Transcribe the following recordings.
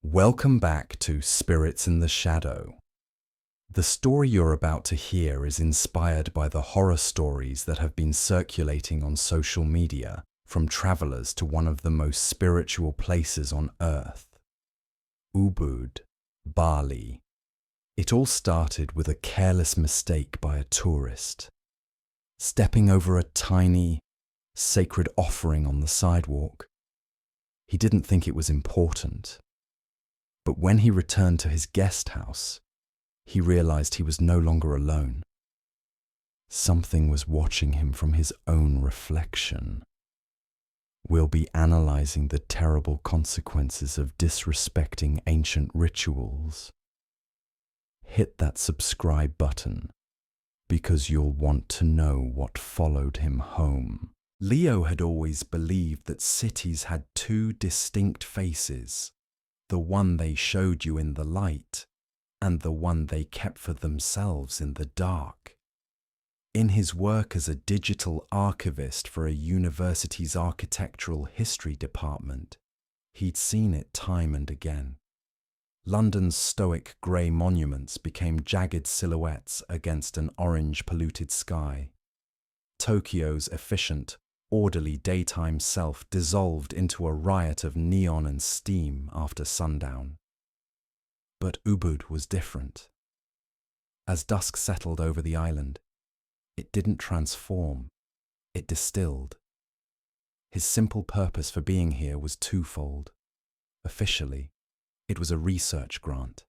Welcome back to Spirits in the Shadow. The story you're about to hear is inspired by the horror stories that have been circulating on social media from travelers to one of the most spiritual places on Earth, Ubud, Bali. It all started with a careless mistake by a tourist. Stepping over a tiny, sacred offering on the sidewalk. He didn't think it was important. But when he returned to his guest house, he realized he was no longer alone. Something was watching him from his own reflection. We'll be analyzing the terrible consequences of disrespecting ancient rituals. Hit that subscribe button, because you'll want to know what followed him home. Leo had always believed that cities had two distinct faces. The one they showed you in the light, and the one they kept for themselves in the dark. In his work as a digital archivist for a university's architectural history department, he'd seen it time and again. London's stoic grey monuments became jagged silhouettes against an orange polluted sky. Tokyo's efficient, orderly daytime self dissolved into a riot of neon and steam after sundown. But Ubud was different. As dusk settled over the island, it didn't transform, it distilled. His simple purpose for being here was twofold. Officially, it was a research grant,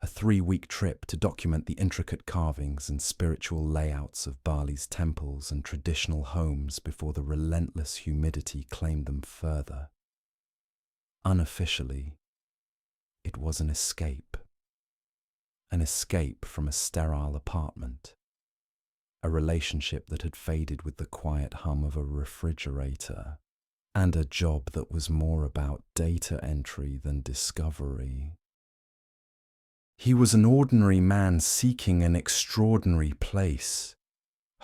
a 3-week trip to document the intricate carvings and spiritual layouts of Bali's temples and traditional homes before the relentless humidity claimed them further. Unofficially, it was an escape from a sterile apartment, a relationship that had faded with the quiet hum of a refrigerator, and a job that was more about data entry than discovery. He was an ordinary man seeking an extraordinary place,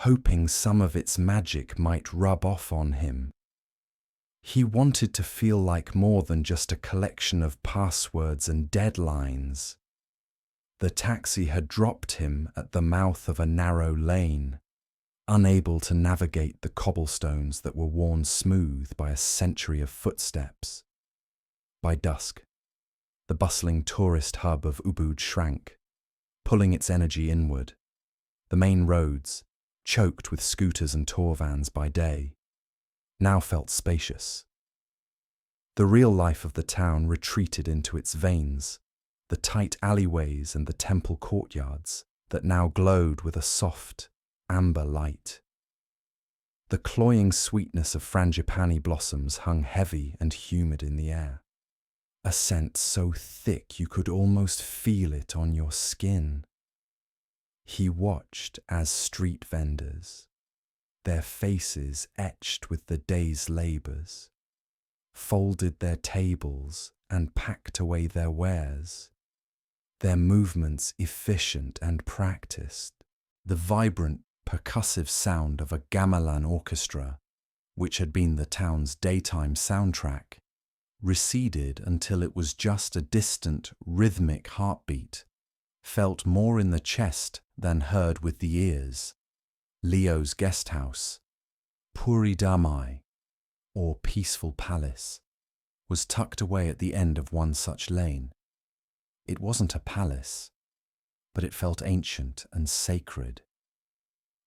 hoping some of its magic might rub off on him. He wanted to feel like more than just a collection of passwords and deadlines. The taxi had dropped him at the mouth of a narrow lane, unable to navigate the cobblestones that were worn smooth by a century of footsteps. By dusk, the bustling tourist hub of Ubud shrank, pulling its energy inward. The main roads, choked with scooters and tour vans by day, now felt spacious. The real life of the town retreated into its veins, the tight alleyways and the temple courtyards that now glowed with a soft, amber light. The cloying sweetness of frangipani blossoms hung heavy and humid in the air. A scent so thick you could almost feel it on your skin. He watched as street vendors, their faces etched with the day's labours, folded their tables and packed away their wares, their movements efficient and practiced. The vibrant, percussive sound of a gamelan orchestra, which had been the town's daytime soundtrack, receded until it was just a distant, rhythmic heartbeat, felt more in the chest than heard with the ears. Leo's guest house, Puri Damai, or Peaceful Palace, was tucked away at the end of one such lane. It wasn't a palace, but it felt ancient and sacred.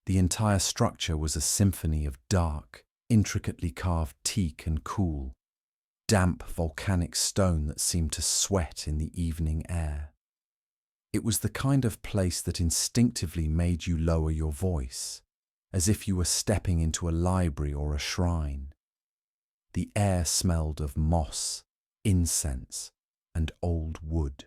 The entire structure was a symphony of dark, intricately carved teak and cool, damp volcanic stone that seemed to sweat in the evening air. It was the kind of place that instinctively made you lower your voice, as if you were stepping into a library or a shrine. The air smelled of moss, incense, and old wood.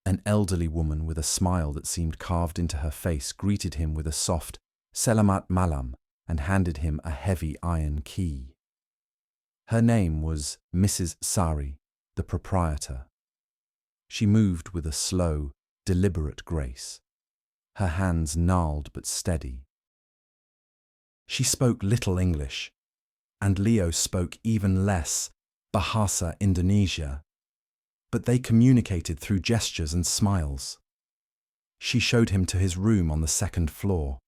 An elderly woman with a smile that seemed carved into her face greeted him with a soft "Selamat malam" and handed him a heavy iron key. Her name was Mrs. Sari, the proprietor. She moved with a slow, deliberate grace, her hands gnarled but steady. She spoke little English, and Leo spoke even less Bahasa Indonesia. but they communicated through gestures and smiles. She showed him to his room on the second floor,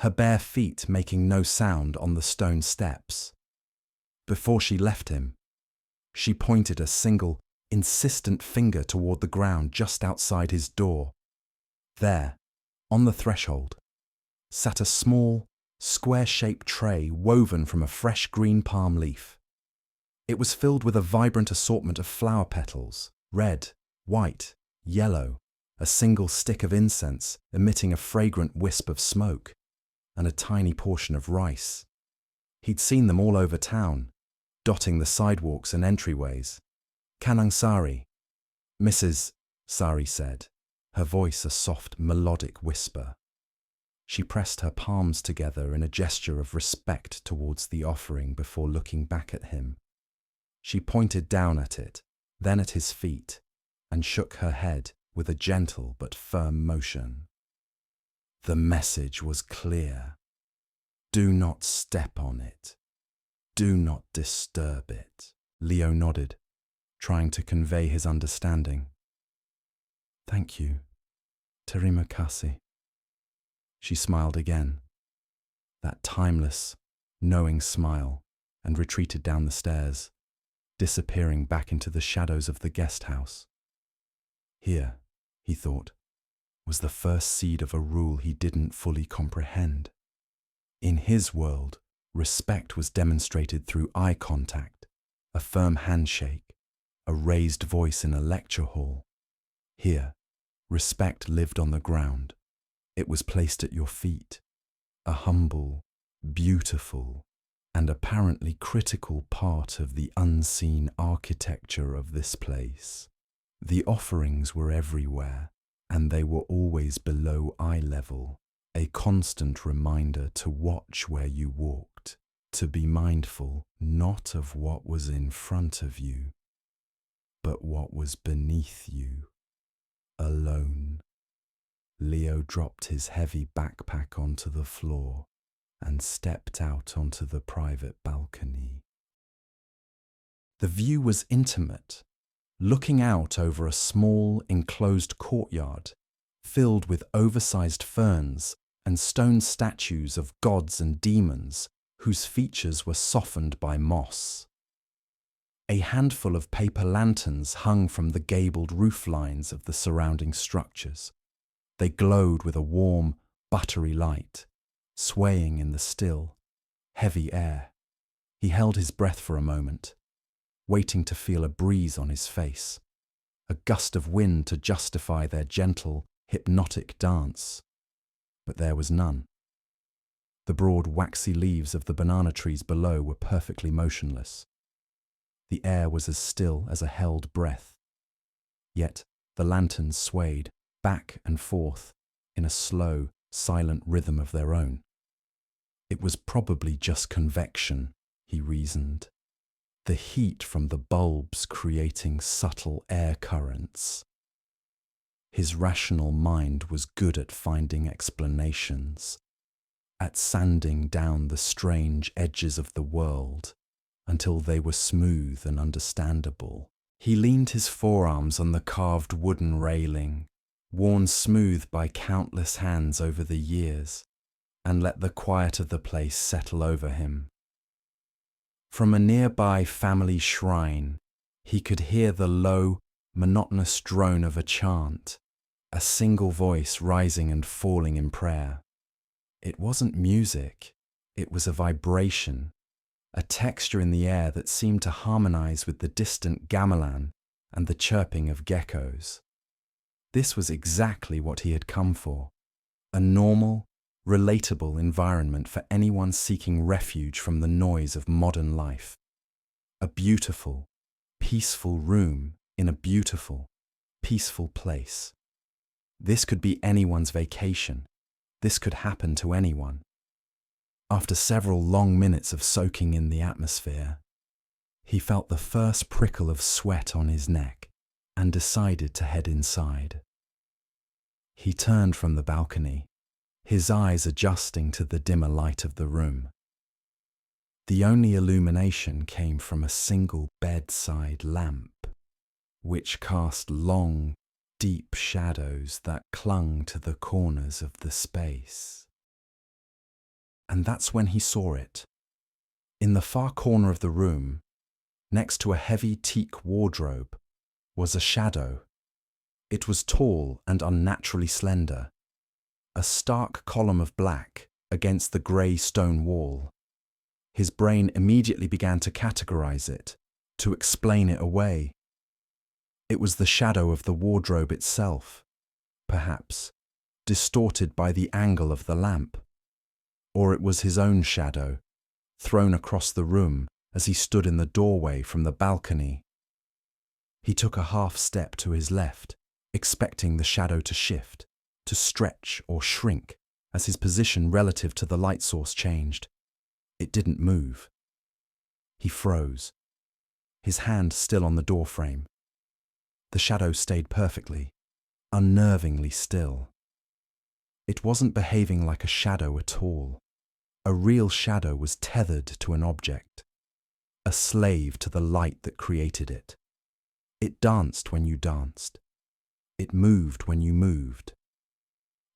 her bare feet making no sound on the stone steps. Before she left him, she pointed a single, insistent finger toward the ground just outside his door. There, on the threshold, sat a small, square-shaped tray woven from a fresh green palm leaf. It was filled with a vibrant assortment of flower petals, red, white, yellow, a single stick of incense emitting a fragrant wisp of smoke, and a tiny portion of rice. He'd seen them all over town, dotting the sidewalks and entryways. "Canang sari," Mrs. Sari said, her voice a soft, melodic whisper. She pressed her palms together in a gesture of respect towards the offering before looking back at him. She pointed down at it, then at his feet, and shook her head with a gentle but firm motion. The message was clear. Do not step on it. Do not disturb it. Leo nodded, trying to convey his understanding. Thank you. Terima kasih. She smiled again, that timeless, knowing smile, and retreated down the stairs, disappearing back into the shadows of the guest house. Here, he thought, was the first seed of a rule he didn't fully comprehend. In his world, respect was demonstrated through eye contact, a firm handshake, a raised voice in a lecture hall. Here, respect lived on the ground. It was placed at your feet, a humble, beautiful, and apparently critical part of the unseen architecture of this place. The offerings were everywhere, and they were always below eye level, a constant reminder to watch where you walked, to be mindful not of what was in front of you, but what was beneath you, alone. Leo dropped his heavy backpack onto the floor and stepped out onto the private balcony. The view was intimate, looking out over a small, enclosed courtyard filled with oversized ferns and stone statues of gods and demons whose features were softened by moss. A handful of paper lanterns hung from the gabled roof lines of the surrounding structures. They glowed with a warm, buttery light, swaying in the still, heavy air. He held his breath for a moment, waiting to feel a breeze on his face, a gust of wind to justify their gentle, hypnotic dance. But there was none. The broad, waxy leaves of the banana trees below were perfectly motionless. The air was as still as a held breath. Yet the lanterns swayed back and forth in a slow, silent rhythm of their own. It was probably just convection, he reasoned, the heat from the bulbs creating subtle air currents. His rational mind was good at finding explanations, at sanding down the strange edges of the world until they were smooth and understandable. He leaned his forearms on the carved wooden railing, worn smooth by countless hands over the years, and let the quiet of the place settle over him. From a nearby family shrine, he could hear the low, monotonous drone of a chant, a single voice rising and falling in prayer. It wasn't music, it was a vibration, a texture in the air that seemed to harmonize with the distant gamelan and the chirping of geckos. This was exactly what he had come for, a normal, relatable environment for anyone seeking refuge from the noise of modern life. A beautiful, peaceful room in a beautiful, peaceful place. This could be anyone's vacation. This could happen to anyone. After several long minutes of soaking in the atmosphere, he felt the first prickle of sweat on his neck and decided to head inside. He turned from the balcony, his eyes adjusting to the dimmer light of the room. The only illumination came from a single bedside lamp. which cast long, deep shadows that clung to the corners of the space. And that's when he saw it. In the far corner of the room, next to a heavy teak wardrobe, was a shadow. It was tall and unnaturally slender, a stark column of black against the grey stone wall. His brain immediately began to categorize it, to explain it away. It was the shadow of the wardrobe itself, perhaps, distorted by the angle of the lamp. Or it was his own shadow, thrown across the room as he stood in the doorway from the balcony. He took a half step to his left, expecting the shadow to shift, to stretch or shrink as his position relative to the light source changed. It didn't move. He froze, his hand still on the doorframe. The shadow stayed perfectly, unnervingly still. It wasn't behaving like a shadow at all. A real shadow was tethered to an object, a slave to the light that created it. It danced when you danced. It moved when you moved.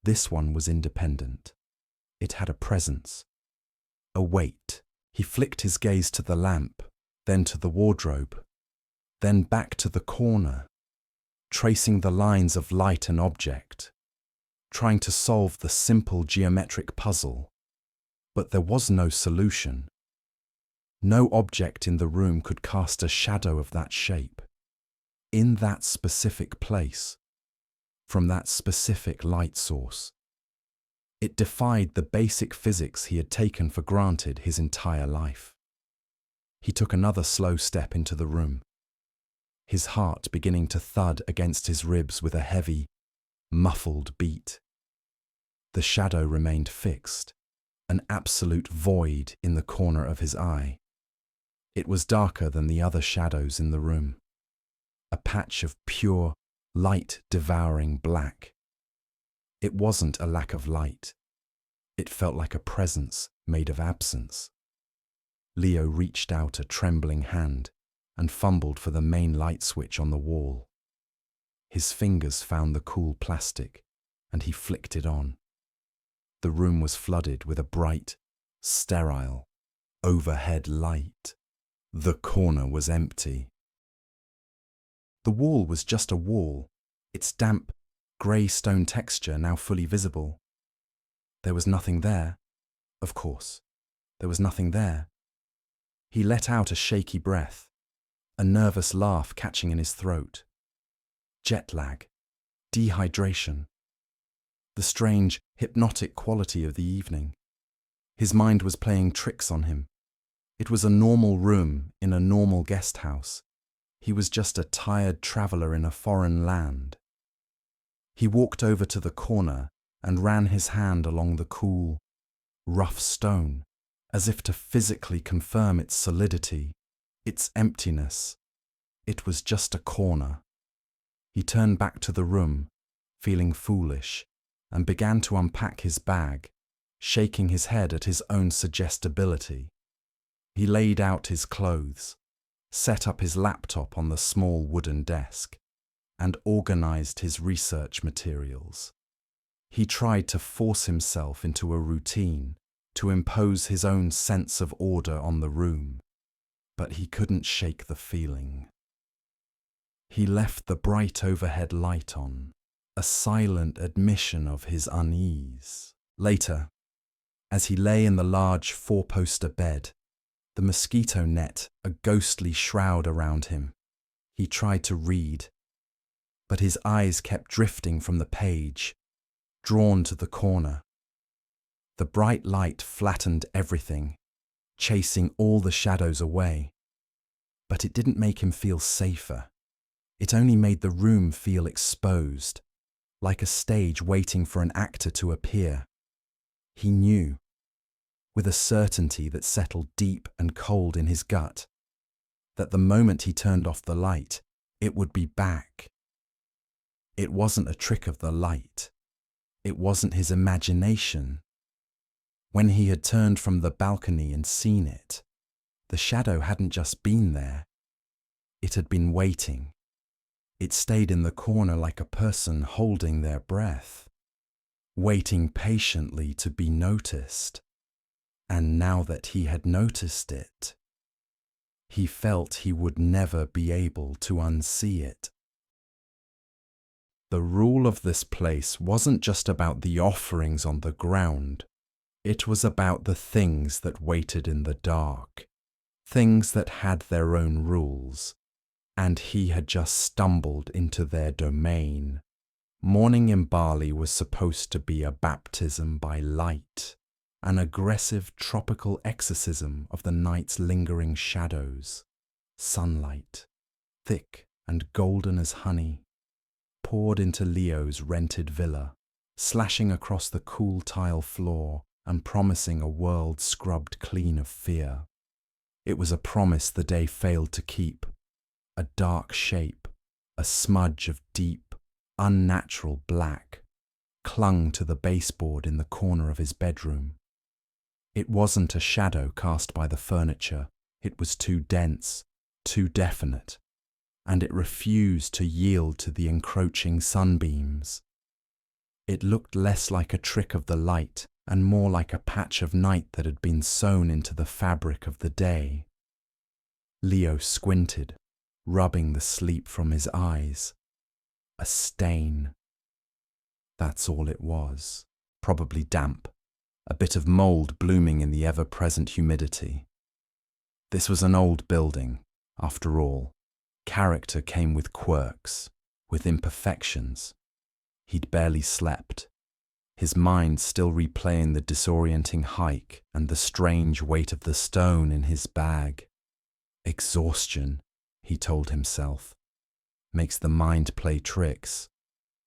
This one was independent. It had a presence, a weight. He flicked his gaze to the lamp, then to the wardrobe, then back to the corner, tracing the lines of light and object, trying to solve the simple geometric puzzle. But there was no solution. No object in the room could cast a shadow of that shape, in that specific place, from that specific light source. It defied the basic physics he had taken for granted his entire life. He took another slow step into the room, his heart beginning to thud against his ribs with a heavy, muffled beat. The shadow remained fixed, an absolute void in the corner of his eye. It was darker than the other shadows in the room, a patch of pure, light-devouring black. It wasn't a lack of light. It felt like a presence made of absence. Leo reached out a trembling hand and fumbled for the main light switch on the wall. His fingers found the cool plastic, and he flicked it on. The room was flooded with a bright, sterile, overhead light. The corner was empty. The wall was just a wall, its damp, grey stone texture now fully visible. There was nothing there. Of course, there was nothing there. He let out a shaky breath, a nervous laugh catching in his throat. Jet lag, dehydration, the strange, hypnotic quality of the evening. His mind was playing tricks on him. It was a normal room in a normal guest house. He was just a tired traveller in a foreign land. He walked over to the corner and ran his hand along the cool, rough stone, as if to physically confirm its solidity, its emptiness. It was just a corner. He turned back to the room, feeling foolish, and began to unpack his bag, shaking his head at his own suggestibility. He laid out his clothes, set up his laptop on the small wooden desk, and organized his research materials. He tried to force himself into a routine, to impose his own sense of order on the room, but he couldn't shake the feeling. He left the bright overhead light on, a silent admission of his unease. Later, as he lay in the large four-poster bed, the mosquito net a ghostly shroud around him, he tried to read, but his eyes kept drifting from the page, drawn to the corner. The bright light flattened everything, chasing all the shadows away. But it didn't make him feel safer. It only made the room feel exposed, like a stage waiting for an actor to appear. He knew, with a certainty that settled deep and cold in his gut, that the moment he turned off the light, it would be back. It wasn't a trick of the light. It wasn't his imagination. When he had turned from the balcony and seen it, the shadow hadn't just been there. It had been waiting. It stayed in the corner like a person holding their breath, waiting patiently to be noticed. And now that he had noticed it, he felt he would never be able to unsee it. The rule of this place wasn't just about the offerings on the ground. It was about the things that waited in the dark, things that had their own rules, and he had just stumbled into their domain. Mourning in Bali was supposed to be a baptism by light, an aggressive tropical exorcism of the night's lingering shadows. Sunlight, thick and golden as honey, poured into Leo's rented villa, slashing across the cool tile floor and promising a world scrubbed clean of fear. It was a promise the day failed to keep, a dark shape, a smudge of deep, unnatural black, clung to the baseboard in the corner of his bedroom. It wasn't a shadow cast by the furniture, it was too dense, too definite, and it refused to yield to the encroaching sunbeams. It looked less like a trick of the light and more like a patch of night that had been sewn into the fabric of the day. Leo squinted, rubbing the sleep from his eyes. A stain. That's all it was. Probably damp, a bit of mould blooming in the ever-present humidity. This was an old building, after all. Character came with quirks, with imperfections. He'd barely slept, his mind still replaying the disorienting hike and the strange weight of the stone in his bag. Exhaustion, he told himself, makes the mind play tricks.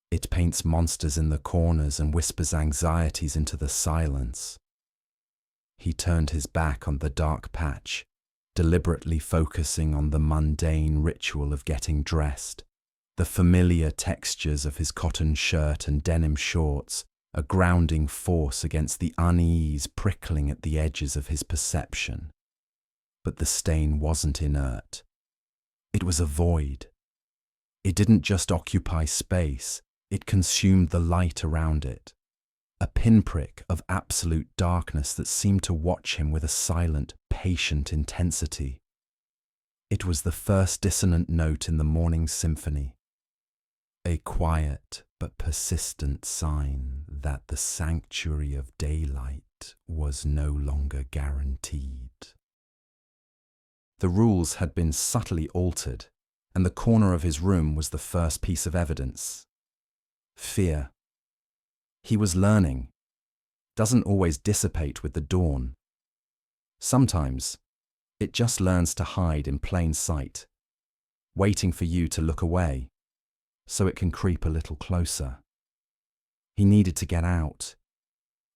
It paints monsters in the corners and whispers anxieties into the silence. He turned his back on the dark patch, deliberately focusing on the mundane ritual of getting dressed, the familiar textures of his cotton shirt and denim shorts, a grounding force against the unease prickling at the edges of his perception. But the stain wasn't inert. It was a void. It didn't just occupy space, it consumed the light around it. A pinprick of absolute darkness that seemed to watch him with a silent, patient intensity. It was the first dissonant note in the morning symphony. A quiet but persistent sign that the sanctuary of daylight was no longer guaranteed. The rules had been subtly altered, and the corner of his room was the first piece of evidence. Fear. He was learning. Doesn't always dissipate with the dawn. Sometimes, it just learns to hide in plain sight, waiting for you to look away, so it can creep a little closer. He needed to get out,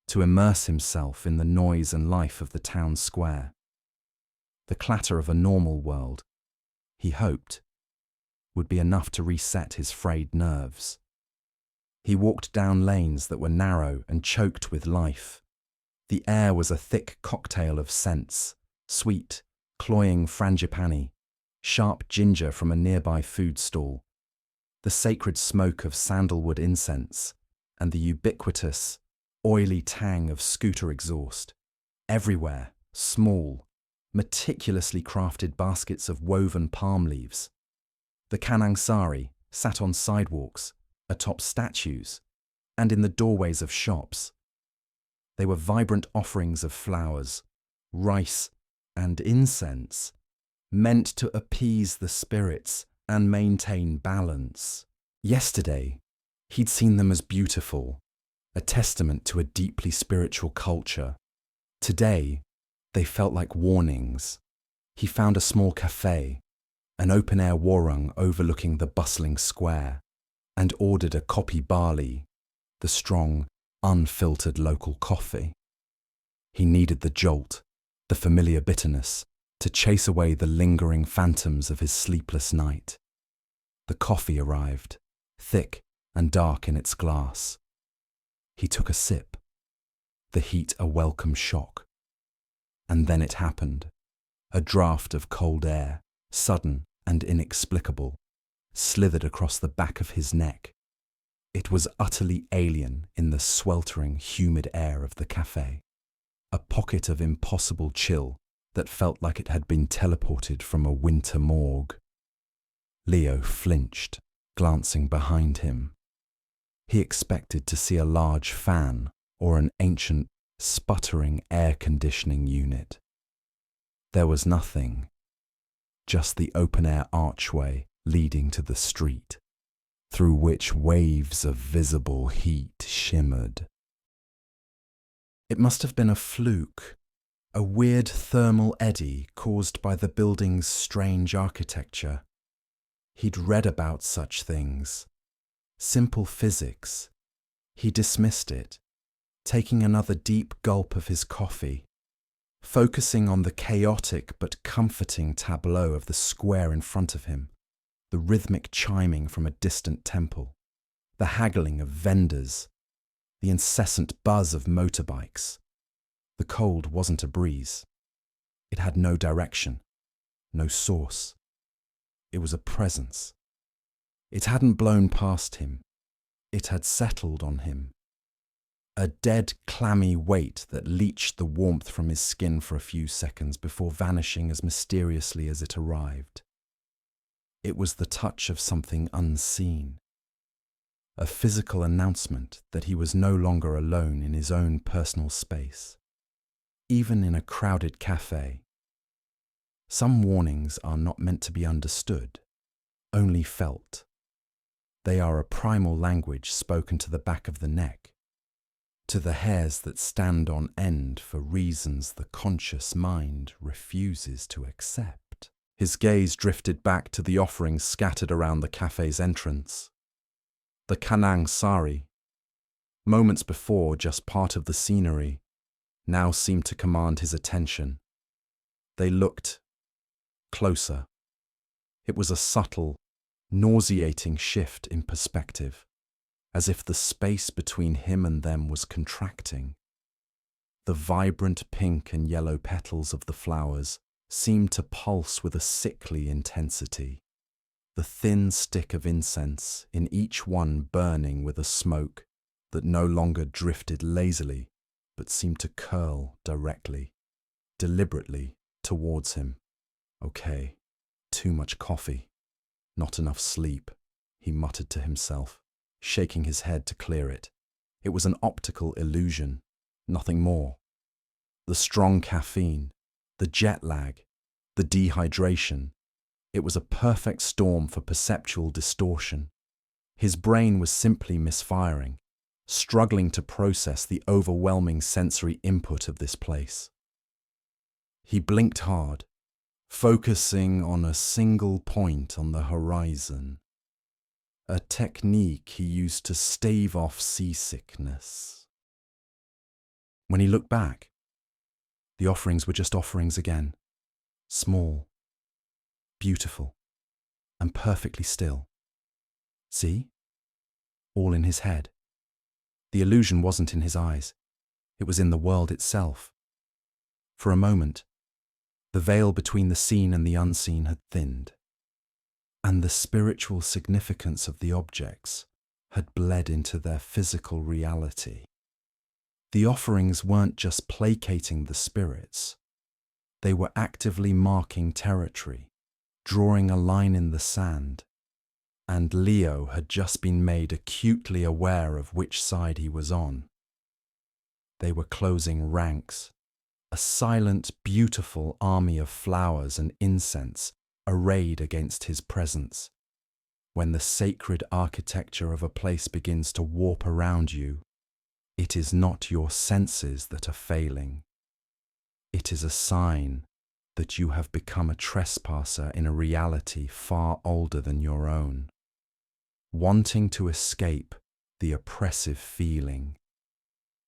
to immerse himself in the noise and life of the town square. The clatter of a normal world, he hoped, would be enough to reset his frayed nerves. He walked down lanes that were narrow and choked with life. The air was a thick cocktail of scents, sweet, cloying frangipani, sharp ginger from a nearby food stall, the sacred smoke of sandalwood incense, and the ubiquitous, oily tang of scooter exhaust. Everywhere, small, meticulously crafted baskets of woven palm leaves. The canang sari sat on sidewalks, atop statues, and in the doorways of shops. They were vibrant offerings of flowers, rice, and incense, meant to appease the spirits and maintain balance. Yesterday, he'd seen them as beautiful, a testament to a deeply spiritual culture. Today, they felt like warnings. He found a small cafe, an open-air warung overlooking the bustling square, and ordered a kopi Bali, the strong, unfiltered local coffee. He needed the jolt, the familiar bitterness, to chase away the lingering phantoms of his sleepless night. The coffee arrived, thick and dark in its glass. He took a sip, the heat a welcome shock. And then it happened, a draught of cold air, sudden and inexplicable, slithered across the back of his neck. It was utterly alien in the sweltering, humid air of the cafe, a pocket of impossible chill that felt like it had been teleported from a winter morgue. Leo flinched, glancing behind him. He expected to see a large fan or an ancient, sputtering air conditioning unit. There was nothing, just the open-air archway leading to the street, through which waves of visible heat shimmered. It must have been a fluke, a weird thermal eddy caused by the building's strange architecture. He'd read about such things. Simple physics. He dismissed it, taking another deep gulp of his coffee, focusing on the chaotic but comforting tableau of the square in front of him, the rhythmic chiming from a distant temple, the haggling of vendors, the incessant buzz of motorbikes. The cold wasn't a breeze. It had no direction, no source. It was a presence. It hadn't blown past him. It had settled on him. A dead, clammy weight that leached the warmth from his skin for a few seconds before vanishing as mysteriously as it arrived. It was the touch of something unseen. A physical announcement that he was no longer alone in his own personal space, even in a crowded cafe. Some warnings are not meant to be understood, only felt. They are a primal language spoken to the back of the neck, to the hairs that stand on end for reasons the conscious mind refuses to accept. His gaze drifted back to the offerings scattered around the cafe's entrance. The canang sari, moments before just part of the scenery, now seemed to command his attention. They looked closer. It was a subtle, nauseating shift in perspective, as if the space between him and them was contracting. The vibrant pink and yellow petals of the flowers seemed to pulse with a sickly intensity, the thin stick of incense in each one burning with a smoke that no longer drifted lazily, but seemed to curl directly, deliberately towards him. Okay, too much coffee, not enough sleep, he muttered to himself, shaking his head to clear it. It was an optical illusion, nothing more. The strong caffeine, the jet lag, the dehydration. It was a perfect storm for perceptual distortion. His brain was simply misfiring, struggling to process the overwhelming sensory input of this place. He blinked hard, focusing on a single point on the horizon, a technique he used to stave off seasickness. When he looked back, the offerings were just offerings again, small, beautiful, and perfectly still. See? All in his head. The illusion wasn't in his eyes. It was in the world itself. For a moment, the veil between the seen and the unseen had thinned, and the spiritual significance of the objects had bled into their physical reality. The offerings weren't just placating the spirits. They were actively marking territory, drawing a line in the sand, and Leo had just been made acutely aware of which side he was on. They were closing ranks, a silent, beautiful army of flowers and incense arrayed against his presence. When the sacred architecture of a place begins to warp around you, it is not your senses that are failing. It is a sign that you have become a trespasser in a reality far older than your own, wanting to escape the oppressive feeling.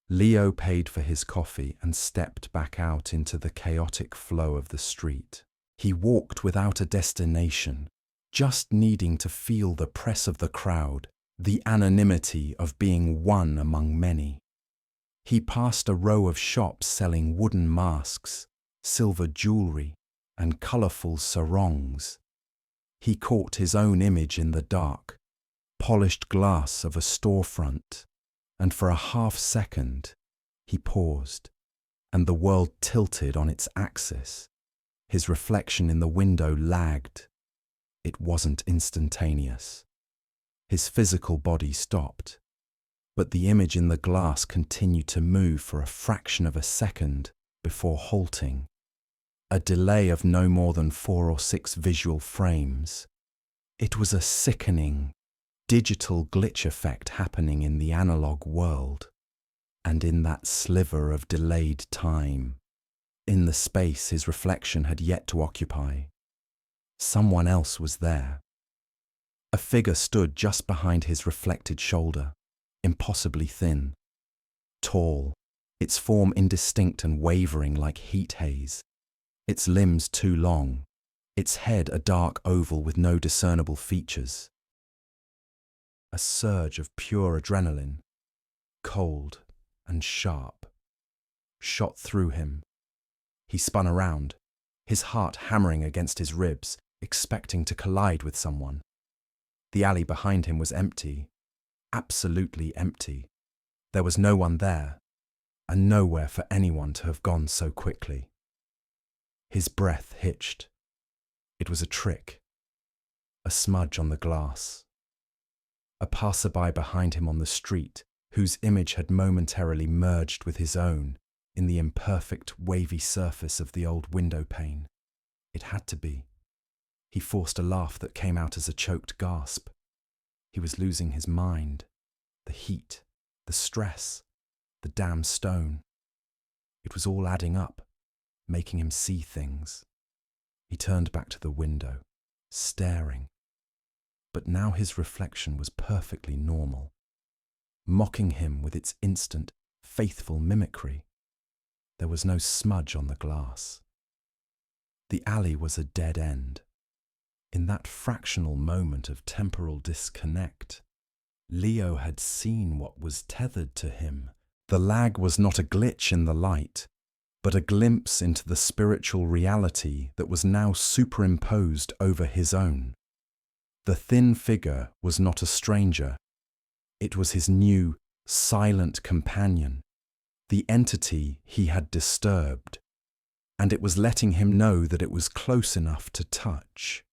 Leo paid for his coffee and stepped back out into the chaotic flow of the street. He walked without a destination, just needing to feel the press of the crowd, the anonymity of being one among many. He passed a row of shops selling wooden masks, silver jewelry, and colourful sarongs. He caught his own image in the dark, polished glass of a storefront, and for a half-second he paused, and the world tilted on its axis. His reflection in the window lagged. It wasn't instantaneous. His physical body stopped, but the image in the glass continued to move for a fraction of a second before halting. A delay of no more than 4 or 6 visual frames. It was a sickening, digital glitch effect happening in the analog world, and in that sliver of delayed time, in the space his reflection had yet to occupy. Someone else was there. A figure stood just behind his reflected shoulder, impossibly thin, tall, its form indistinct and wavering like heat haze, its limbs too long, its head a dark oval with no discernible features. A surge of pure adrenaline, cold and sharp, shot through him. He spun around, his heart hammering against his ribs, expecting to collide with someone. The alley behind him was empty, absolutely empty. There was no one there, and nowhere for anyone to have gone so quickly. His breath hitched. It was a trick, a smudge on the glass. A passerby behind him on the street, whose image had momentarily merged with his own in the imperfect, wavy surface of the old window pane. It had to be. He forced a laugh that came out as a choked gasp. He was losing his mind. The heat, the stress, the damn stone. It was all adding up, making him see things. He turned back to the window, staring. But now his reflection was perfectly normal, mocking him with its instant, faithful mimicry. There was no smudge on the glass. The alley was a dead end. In that fractional moment of temporal disconnect, Leo had seen what was tethered to him. The lag was not a glitch in the light, but a glimpse into the spiritual reality that was now superimposed over his own. The thin figure was not a stranger. It was his new, silent companion, the entity he had disturbed, and it was letting him know that it was close enough to touch.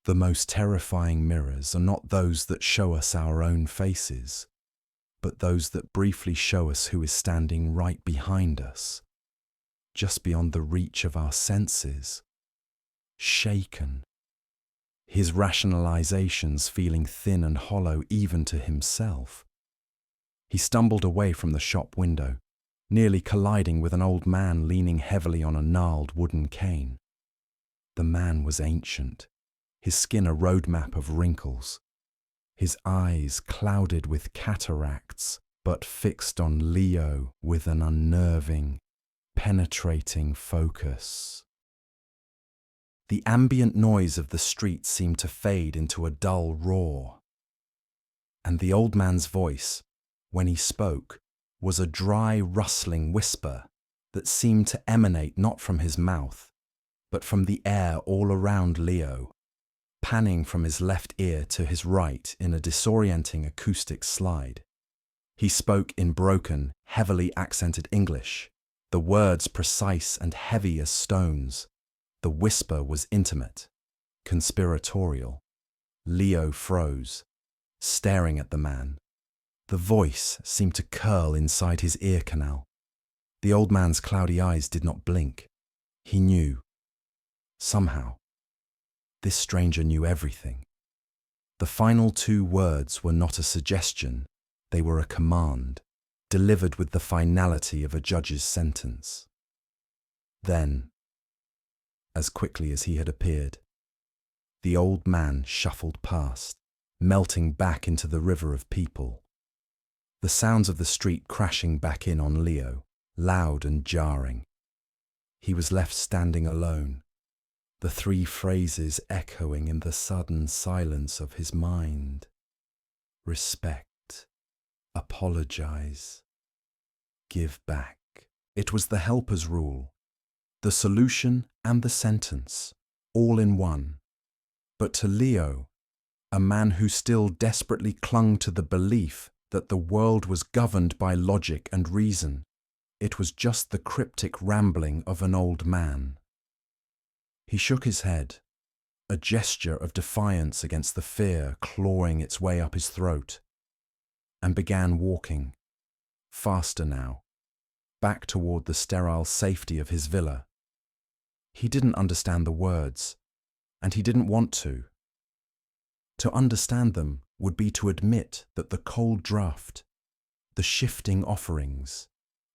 The most terrifying mirrors are not those that show us our own faces, but those that briefly show us who is standing right behind us, just beyond the reach of our senses, shaken. His rationalizations feeling thin and hollow even to himself. He stumbled away from the shop window, nearly colliding with an old man leaning heavily on a gnarled wooden cane. The man was ancient, his skin a roadmap of wrinkles, his eyes clouded with cataracts, but fixed on Leo with an unnerving, penetrating focus. The ambient noise of the street seemed to fade into a dull roar, and the old man's voice, when he spoke, was a dry, rustling whisper that seemed to emanate not from his mouth, but from the air all around Leo, panning from his left ear to his right in a disorienting acoustic slide. He spoke in broken, heavily accented English, the words precise and heavy as stones. The whisper was intimate, conspiratorial. Leo froze, staring at the man. The voice seemed to curl inside his ear canal. The old man's cloudy eyes did not blink. He knew. Somehow. This stranger knew everything. The final 2 words were not a suggestion, they were a command, delivered with the finality of a judge's sentence. Then, as quickly as he had appeared, the old man shuffled past, melting back into the river of people. The sounds of the street crashing back in on Leo, loud and jarring. He was left standing alone, the 3 phrases echoing in the sudden silence of his mind. Respect, apologize, give back. It was the helper's rule, the solution and the sentence, all in one. But to Leo, a man who still desperately clung to the belief that the world was governed by logic and reason, it was just the cryptic rambling of an old man. He shook his head, a gesture of defiance against the fear clawing its way up his throat, and began walking, faster now, back toward the sterile safety of his villa. He didn't understand the words, and he didn't want to. To understand them would be to admit that the cold draft, the shifting offerings,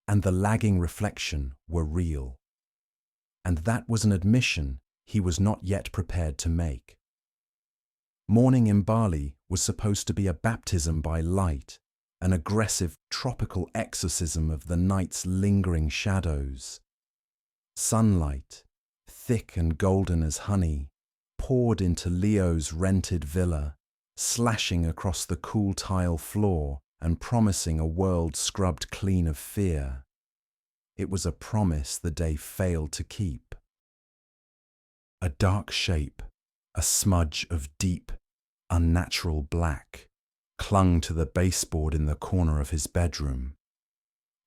and the lagging reflection were real. And that was an admission he was not yet prepared to make. Morning in Bali was supposed to be a baptism by light, an aggressive tropical exorcism of the night's lingering shadows. Sunlight, thick and golden as honey, poured into Leo's rented villa, slashing across the cool tile floor and promising a world scrubbed clean of fear. It was a promise the day failed to keep. A dark shape, a smudge of deep, unnatural black, clung to the baseboard in the corner of his bedroom.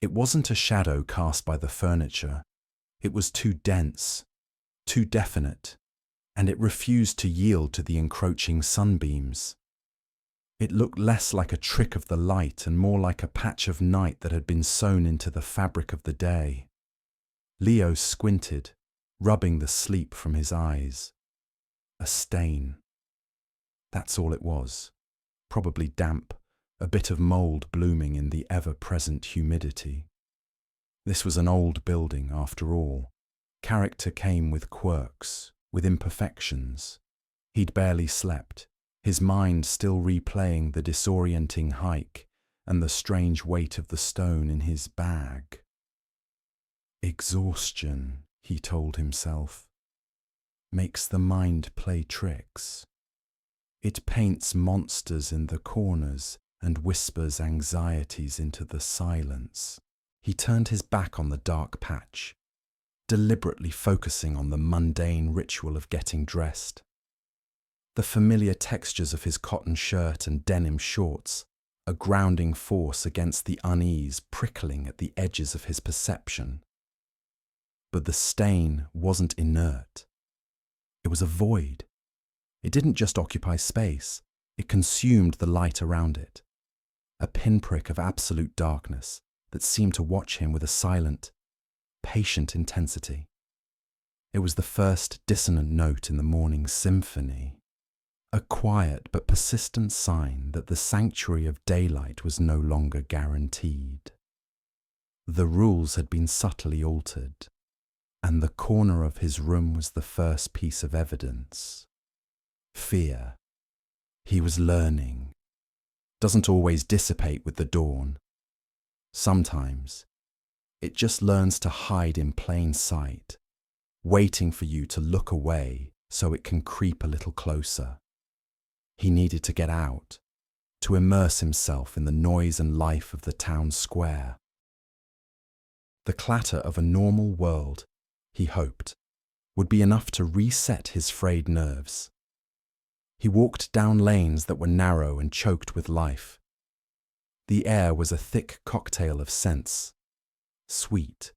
It wasn't a shadow cast by the furniture. It was too dense, too definite, and it refused to yield to the encroaching sunbeams. It looked less like a trick of the light and more like a patch of night that had been sewn into the fabric of the day. Leo squinted, rubbing the sleep from his eyes. A stain. That's all it was. Probably damp, a bit of mould blooming in the ever-present humidity. This was an old building, after all. Character came with quirks, with imperfections. He'd barely slept, his mind still replaying the disorienting hike and the strange weight of the stone in his bag. Exhaustion, he told himself, makes the mind play tricks. It paints monsters in the corners and whispers anxieties into the silence. He turned his back on the dark patch, deliberately focusing on the mundane ritual of getting dressed. The familiar textures of his cotton shirt and denim shorts, a grounding force against the unease prickling at the edges of his perception. But the stain wasn't inert. It was a void. It didn't just occupy space, it consumed the light around it. A pinprick of absolute darkness that seemed to watch him with a silent, patient intensity. It was the first dissonant note in the morning symphony, a quiet but persistent sign that the sanctuary of daylight was no longer guaranteed. The rules had been subtly altered, and the corner of his room was the first piece of evidence. Fear. He was learning. Doesn't always dissipate with the dawn. Sometimes it just learns to hide in plain sight, waiting for you to look away so it can creep a little closer. He needed to get out, to immerse himself in the noise and life of the town square. The clatter of a normal world, he hoped, would be enough to reset his frayed nerves. He walked down lanes that were narrow and choked with life. The air was a thick cocktail of scents. Sweet,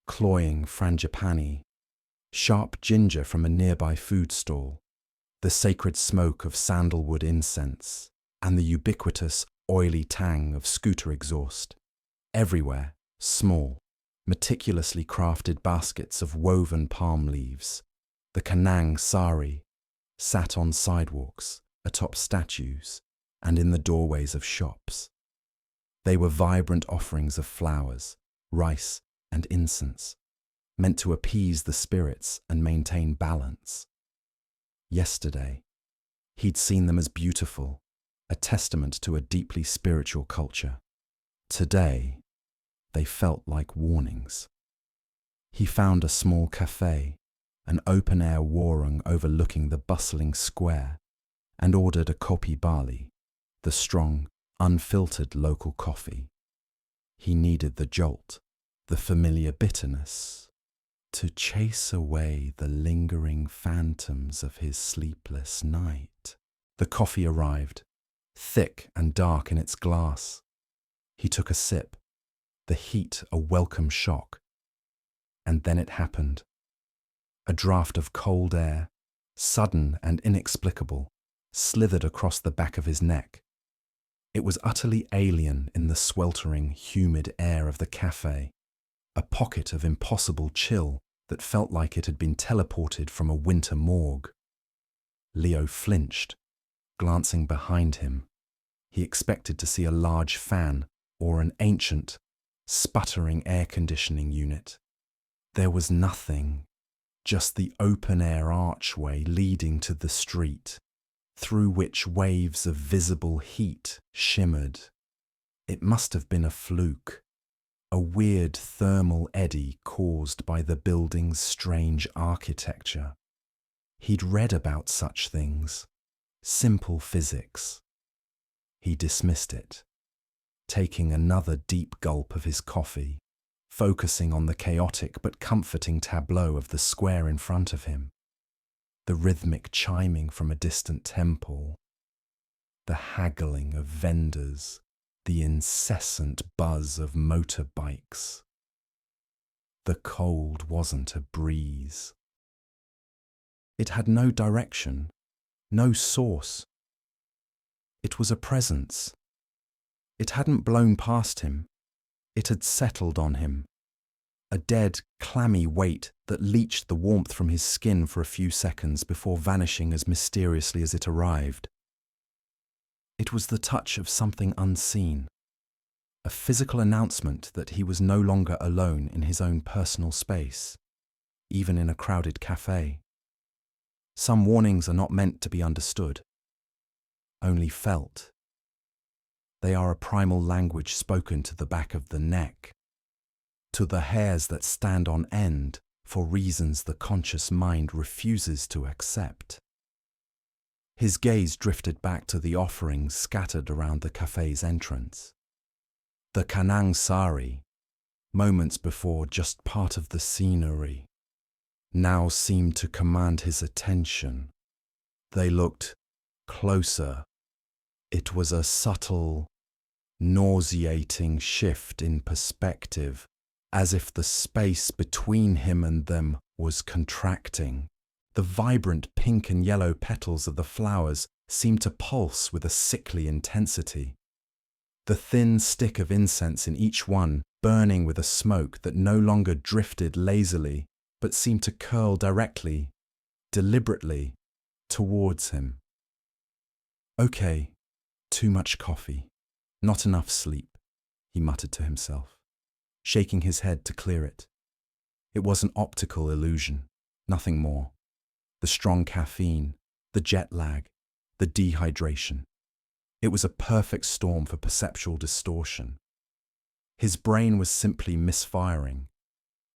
cloying frangipani, sharp ginger from a nearby food stall, the sacred smoke of sandalwood incense, and the ubiquitous, oily tang of scooter exhaust. Everywhere, small, meticulously crafted baskets of woven palm leaves, the canang sari, sat on sidewalks, atop statues, and in the doorways of shops. They were vibrant offerings of flowers, rice, and incense, meant to appease the spirits and maintain balance. Yesterday, he'd seen them as beautiful, a testament to a deeply spiritual culture. Today, they felt like warnings. He found a small cafe, an open-air warung overlooking the bustling square, and ordered a kopi Bali, the strong, unfiltered local coffee. He needed the jolt, the familiar bitterness. to chase away the lingering phantoms of his sleepless night. The coffee arrived, thick and dark in its glass. He took a sip, the heat a welcome shock. And then it happened. A draught of cold air, sudden and inexplicable, slithered across the back of his neck. It was utterly alien in the sweltering, humid air of the cafe, a pocket of impossible chill that felt like it had been teleported from a winter morgue. Leo flinched, glancing behind him. He expected to see a large fan or an ancient, sputtering air conditioning unit. There was nothing, just the open-air archway leading to the street, through which waves of visible heat shimmered. It must have been a fluke, a weird thermal eddy caused by the building's strange architecture. He'd read about such things, simple physics. He dismissed it, taking another deep gulp of his coffee, focusing on the chaotic but comforting tableau of the square in front of him. The rhythmic chiming from a distant temple, the haggling of vendors, the incessant buzz of motorbikes. The cold wasn't a breeze. It had no direction, no source. It was a presence. It hadn't blown past him. It had settled on him. A dead, clammy weight that leached the warmth from his skin for a few seconds before vanishing as mysteriously as it arrived. It was the touch of something unseen, a physical announcement that he was no longer alone in his own personal space, even in a crowded cafe. Some warnings are not meant to be understood, only felt. They are a primal language spoken to the back of the neck, to the hairs that stand on end for reasons the conscious mind refuses to accept. His gaze drifted back to the offerings scattered around the cafe's entrance. The canang sari, moments before just part of the scenery, now seemed to command his attention. They looked closer. It was a subtle, nauseating shift in perspective, as if the space between him and them was contracting. The vibrant pink and yellow petals of the flowers seemed to pulse with a sickly intensity. The thin stick of incense in each one burning with a smoke that no longer drifted lazily, but seemed to curl directly, deliberately, towards him. Okay, too much coffee, not enough sleep, he muttered to himself, shaking his head to clear it. It was an optical illusion, nothing more. The strong caffeine, the jet lag, the dehydration. It was a perfect storm for perceptual distortion. His brain was simply misfiring,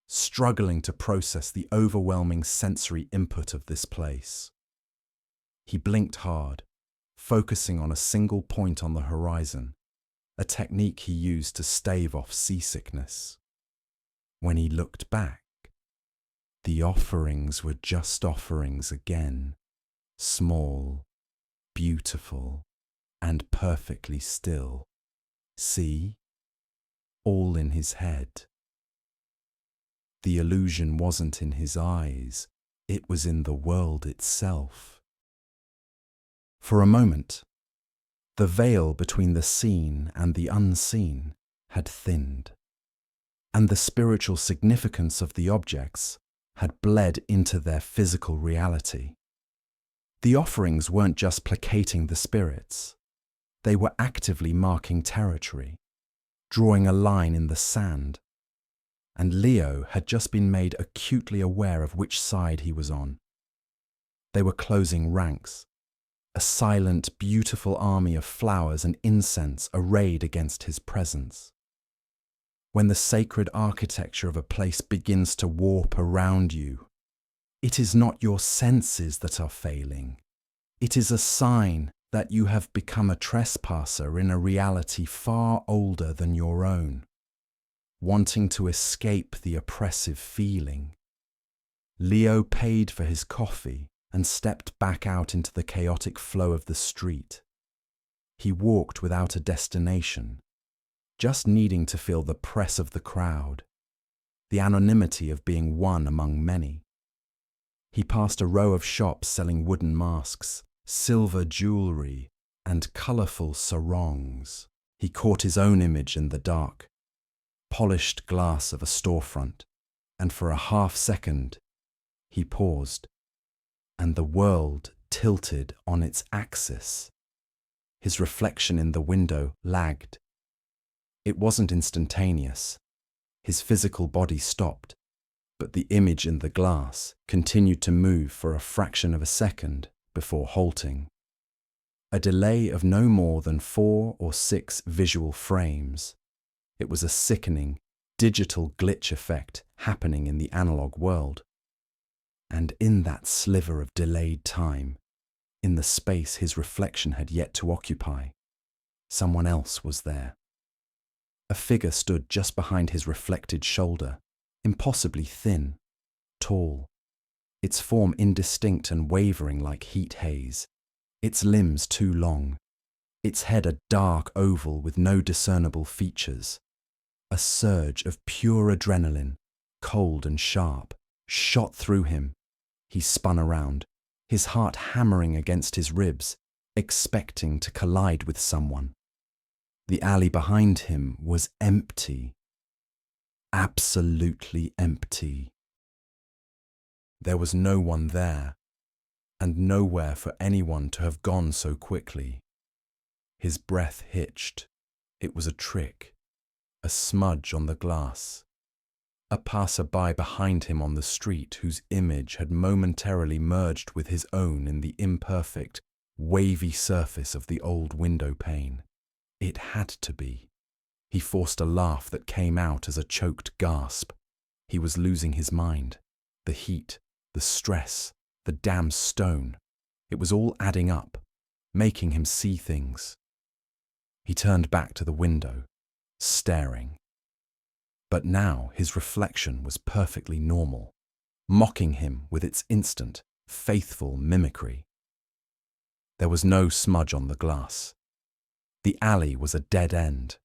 struggling to process the overwhelming sensory input of this place. He blinked hard, focusing on a single point on the horizon, a technique he used to stave off seasickness. When he looked back, the offerings were just offerings again, small, beautiful, and perfectly still. See? All in his head. The illusion wasn't in his eyes, it was in the world itself. For a moment, the veil between the seen and the unseen had thinned, and the spiritual significance of the objects had bled into their physical reality. The offerings weren't just placating the spirits. They were actively marking territory, drawing a line in the sand. And Leo had just been made acutely aware of which side he was on. They were closing ranks, a silent, beautiful army of flowers and incense arrayed against his presence. When the sacred architecture of a place begins to warp around you, it is not your senses that are failing. It is a sign that you have become a trespasser in a reality far older than your own, wanting to escape the oppressive feeling, Leo paid for his coffee and stepped back out into the chaotic flow of the street. He walked without a destination, just needing to feel the press of the crowd, the anonymity of being one among many. He passed a row of shops selling wooden masks, silver jewelry, and colourful sarongs. He caught his own image in the dark, polished glass of a storefront, and for a half second, he paused, and the world tilted on its axis. His reflection in the window lagged. It wasn't instantaneous. His physical body stopped, but the image in the glass continued to move for a fraction of a second before halting. A delay of no more than 4 or 6 visual frames. It was a sickening, digital glitch effect happening in the analog world. And in that sliver of delayed time, in the space his reflection had yet to occupy, someone else was there. A figure stood just behind his reflected shoulder, impossibly thin, tall, its form indistinct and wavering like heat haze, its limbs too long, its head a dark oval with no discernible features. A surge of pure adrenaline, cold and sharp, shot through him. He spun around, his heart hammering against his ribs, expecting to collide with someone. The alley behind him was empty. Absolutely empty. There was no one there, and nowhere for anyone to have gone so quickly. His breath hitched. It was a trick, a smudge on the glass. A passer-by behind him on the street whose image had momentarily merged with his own in the imperfect, wavy surface of the old window pane. It had to be. He forced a laugh that came out as a choked gasp. He was losing his mind. The heat, the stress, the damn stone. It was all adding up, making him see things. He turned back to the window, staring. But now his reflection was perfectly normal, mocking him with its instant, faithful mimicry. There was no smudge on the glass. The alley was a dead end.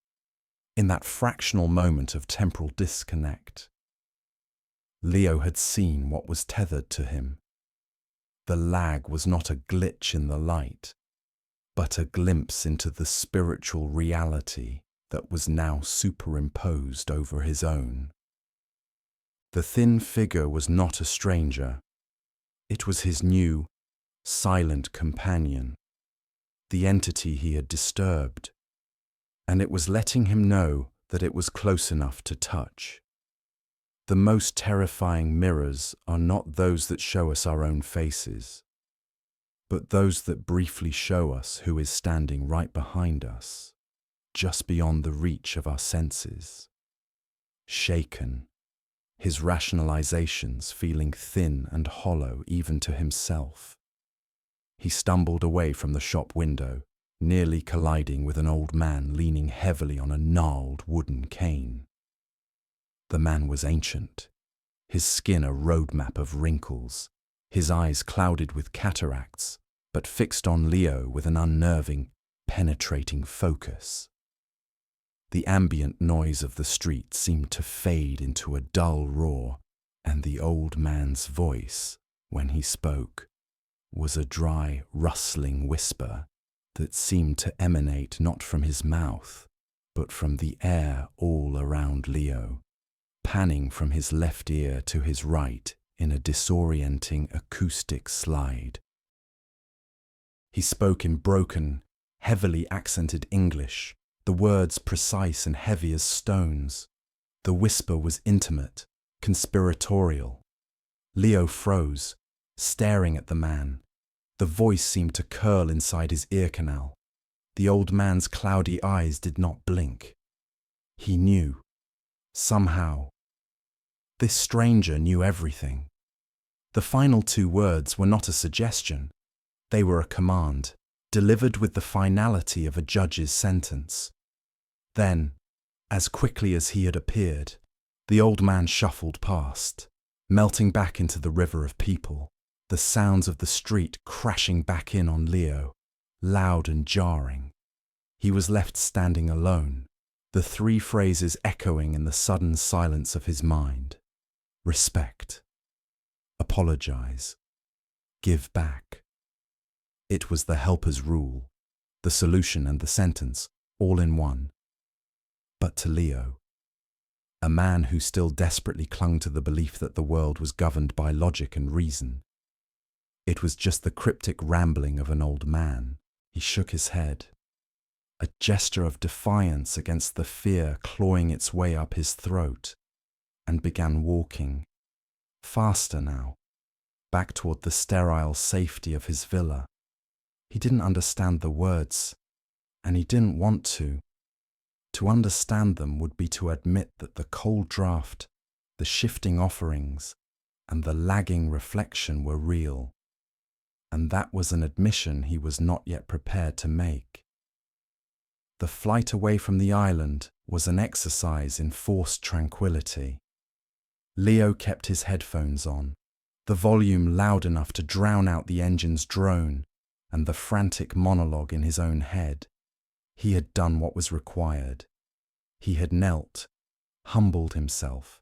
In that fractional moment of temporal disconnect, Leo had seen what was tethered to him. The lag was not a glitch in the light, but a glimpse into the spiritual reality that was now superimposed over his own. The thin figure was not a stranger. It was his new, silent companion, the entity he had disturbed, and it was letting him know that it was close enough to touch. The most terrifying mirrors are not those that show us our own faces, but those that briefly show us who is standing right behind us, just beyond the reach of our senses. Shaken, his rationalizations feeling thin and hollow even to himself, he stumbled away from the shop window, nearly colliding with an old man leaning heavily on a gnarled wooden cane. The man was ancient, his skin a roadmap of wrinkles, his eyes clouded with cataracts, but fixed on Leo with an unnerving, penetrating focus. The ambient noise of the street seemed to fade into a dull roar, and the old man's voice, when he spoke, was a dry, rustling whisper that seemed to emanate not from his mouth, but from the air all around Leo, panning from his left ear to his right in a disorienting acoustic slide. He spoke in broken, heavily accented English, the words precise and heavy as stones. The whisper was intimate, conspiratorial. Leo froze, staring at the man. The voice seemed to curl inside his ear canal. The old man's cloudy eyes did not blink. He knew. Somehow. This stranger knew everything. The final 2 words were not a suggestion. They were a command, delivered with the finality of a judge's sentence. Then, as quickly as he had appeared, the old man shuffled past, melting back into the river of people, the sounds of the street crashing back in on Leo, loud and jarring. He was left standing alone, the three phrases echoing in the sudden silence of his mind. Respect. Apologize. Give back. It was the helper's rule, the solution and the sentence, all in one. But to Leo, a man who still desperately clung to the belief that the world was governed by logic and reason, it was just the cryptic rambling of an old man. He shook his head, a gesture of defiance against the fear clawing its way up his throat, and began walking, faster now, back toward the sterile safety of his villa. He didn't understand the words, and he didn't want to. To understand them would be to admit that the cold draft, the shifting offerings, and the lagging reflection were real. And that was an admission he was not yet prepared to make. The flight away from the island was an exercise in forced tranquility. Leo kept his headphones on, the volume loud enough to drown out the engine's drone and the frantic monologue in his own head. He had done what was required. He had knelt, humbled himself,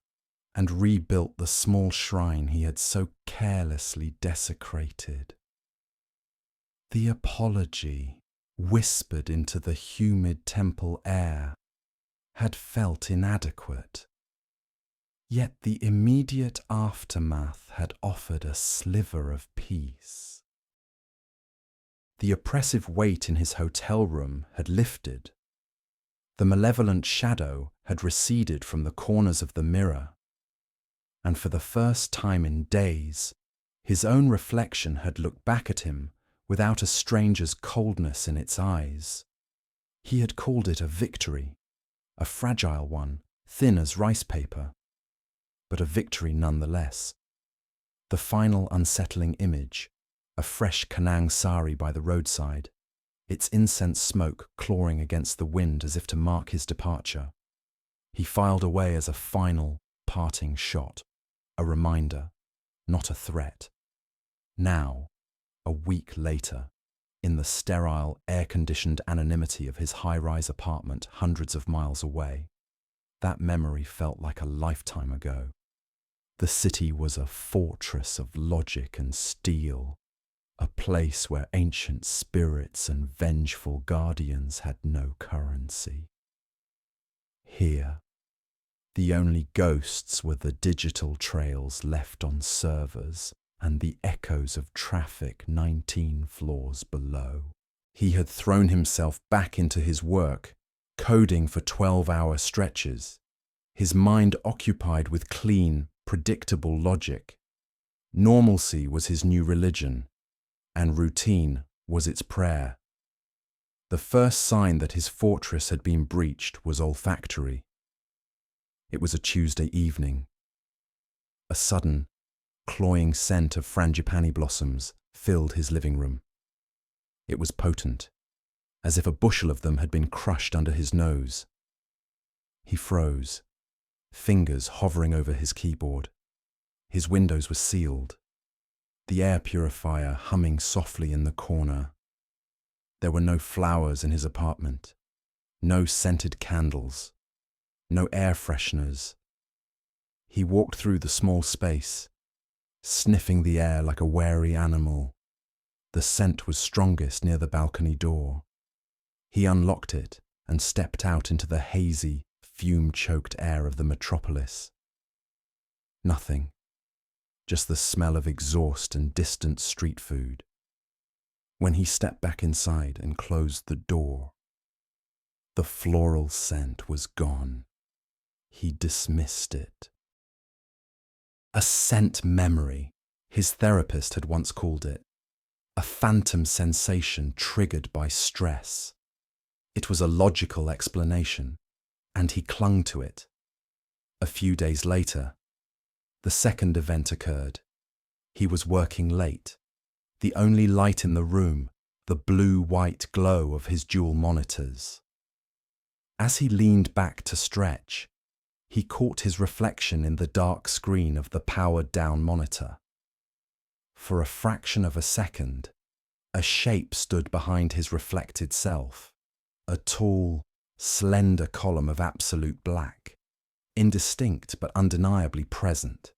and rebuilt the small shrine he had so carelessly desecrated. The apology, whispered into the humid temple air, had felt inadequate. Yet the immediate aftermath had offered a sliver of peace. The oppressive weight in his hotel room had lifted. The malevolent shadow had receded from the corners of the mirror. And for the first time in days, his own reflection had looked back at him without a stranger's coldness in its eyes. He had called it a victory, a fragile one, thin as rice paper, but a victory nonetheless. The final unsettling image, a fresh canang sari by the roadside, its incense smoke clawing against the wind as if to mark his departure. He filed away as a final, parting shot, a reminder, not a threat. Now, a week later, in the sterile, air-conditioned anonymity of his high-rise apartment hundreds of miles away, that memory felt like a lifetime ago. The city was a fortress of logic and steel, a place where ancient spirits and vengeful guardians had no currency. Here, the only ghosts were the digital trails left on servers and the echoes of traffic 19 floors below. He had thrown himself back into his work, coding for 12-hour stretches, his mind occupied with clean, predictable logic. Normalcy was his new religion, and routine was its prayer. The first sign that his fortress had been breached was olfactory. It was a Tuesday evening. A sudden, cloying scent of frangipani blossoms filled his living room. It was potent, as if a bushel of them had been crushed under his nose. He froze, fingers hovering over his keyboard. His windows were sealed, the air purifier humming softly in the corner. There were no flowers in his apartment, no scented candles, no air fresheners. He walked through the small space, sniffing the air like a wary animal. The scent was strongest near the balcony door. He unlocked it and stepped out into the hazy, fume-choked air of the metropolis. Nothing, just the smell of exhaust and distant street food. When he stepped back inside and closed the door, the floral scent was gone. He dismissed it. A scent memory, his therapist had once called it, a phantom sensation triggered by stress. It was a logical explanation, and he clung to it. A few days later, the second event occurred. He was working late. The only light in the room, the blue-white glow of his dual monitors. As he leaned back to stretch, he caught his reflection in the dark screen of the powered-down monitor. For a fraction of a second, a shape stood behind his reflected self, a tall, slender column of absolute black, indistinct but undeniably present.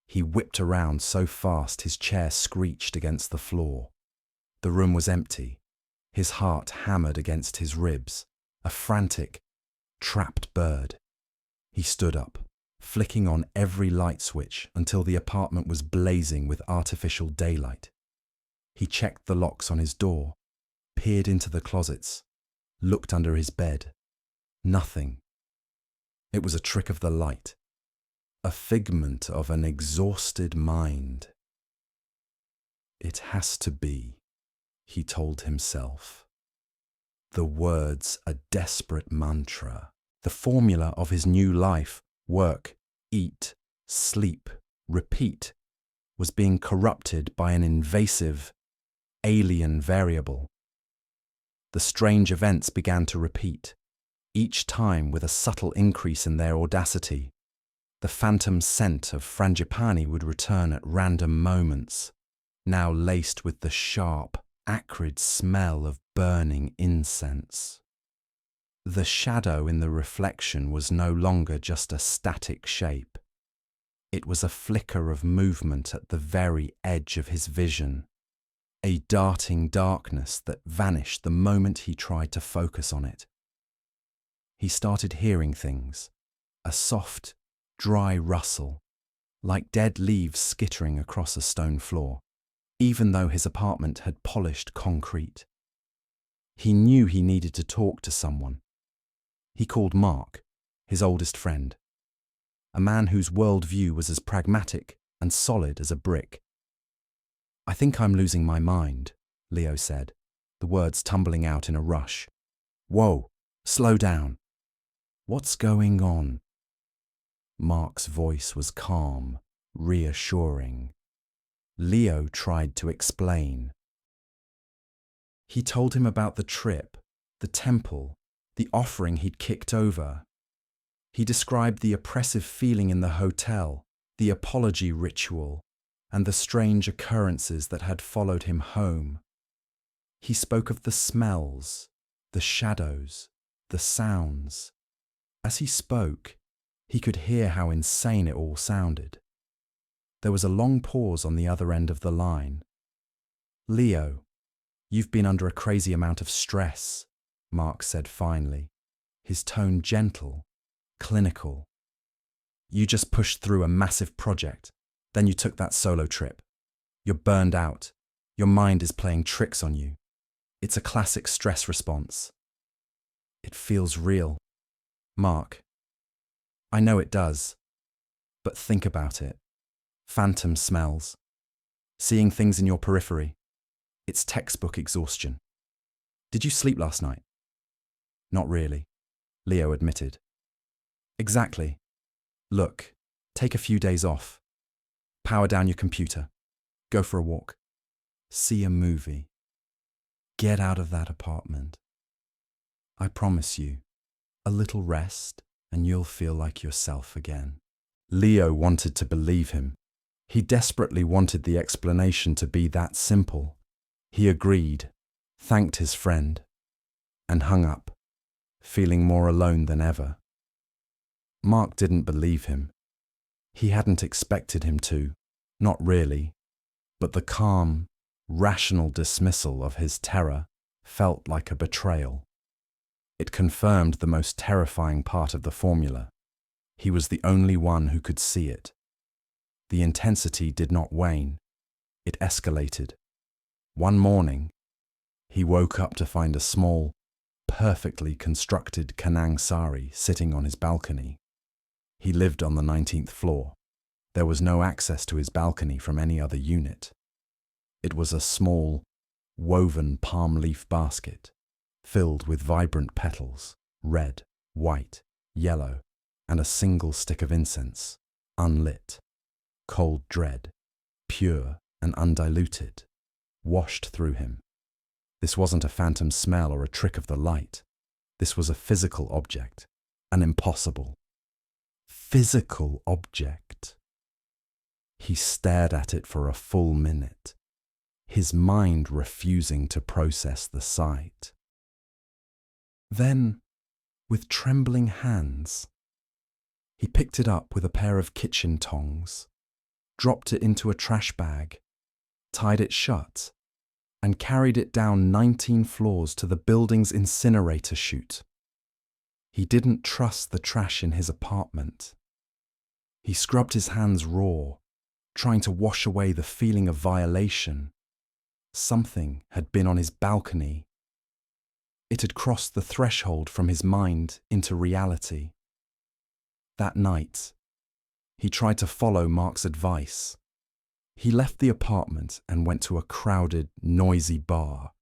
He whipped around so fast his chair screeched against the floor. The room was empty, his heart hammered against his ribs, a frantic, trapped bird. He stood up, flicking on every light switch until the apartment was blazing with artificial daylight. He checked the locks on his door, peered into the closets, looked under his bed. Nothing. It was a trick of the light, a figment of an exhausted mind. It has to be, he told himself. The words a desperate mantra, the formula of his new life, work, eat, sleep, repeat, was being corrupted by an invasive, alien variable. The strange events began to repeat, each time with a subtle increase in their audacity. The phantom scent of frangipani would return at random moments, now laced with the sharp, acrid smell of burning incense. The shadow in the reflection was no longer just a static shape. It was a flicker of movement at the very edge of his vision, a darting darkness that vanished the moment he tried to focus on it. He started hearing things, a soft, dry rustle, like dead leaves skittering across a stone floor, even though his apartment had polished concrete. He knew he needed to talk to someone. He called Mark, his oldest friend, a man whose worldview was as pragmatic and solid as a brick. "I think I'm losing my mind," Leo said, the words tumbling out in a rush. "Whoa, slow down. What's going on?" Mark's voice was calm, reassuring. Leo tried to explain. He told him about the trip, the temple, the offering he'd kicked over. He described the oppressive feeling in the hotel, the apology ritual, and the strange occurrences that had followed him home. He spoke of the smells, the shadows, the sounds. As he spoke, he could hear how insane it all sounded. There was a long pause on the other end of the line. "Leo, you've been under a crazy amount of stress," Mark said finally, his tone gentle, clinical. "You just pushed through a massive project, then you took that solo trip. You're burned out. Your mind is playing tricks on you. It's a classic stress response." "It feels real." "Mark, I know it does, but think about it. Phantom smells. Seeing things in your periphery. It's textbook exhaustion. Did you sleep last night?" "Not really," Leo admitted. "Exactly. Look, take a few days off. Power down your computer. Go for a walk. See a movie. Get out of that apartment. I promise you, a little rest and you'll feel like yourself again." Leo wanted to believe him. He desperately wanted the explanation to be that simple. He agreed, thanked his friend, and hung up, feeling more alone than ever. Mark didn't believe him. He hadn't expected him to, not really, but the calm, rational dismissal of his terror felt like a betrayal. It confirmed the most terrifying part of the formula. He was the only one who could see it. The intensity did not wane. It escalated. One morning, he woke up to find a small, perfectly constructed canang sari sitting on his balcony. He lived on the 19th floor. There was no access to his balcony from any other unit. It was a small, woven palm leaf basket, filled with vibrant petals, red, white, yellow, and a single stick of incense, unlit. Cold dread, pure and undiluted, washed through him. This wasn't a phantom smell or a trick of the light. This was a physical object, an impossible. physical object. He stared at it for a full minute, his mind refusing to process the sight. Then, with trembling hands, he picked it up with a pair of kitchen tongs, dropped it into a trash bag, tied it shut, and carried it down 19 floors to the building's incinerator chute. He didn't trust the trash in his apartment. He scrubbed his hands raw, trying to wash away the feeling of violation. Something had been on his balcony. It had crossed the threshold from his mind into reality. That night, he tried to follow Mark's advice. He left the apartment and went to a crowded, noisy bar,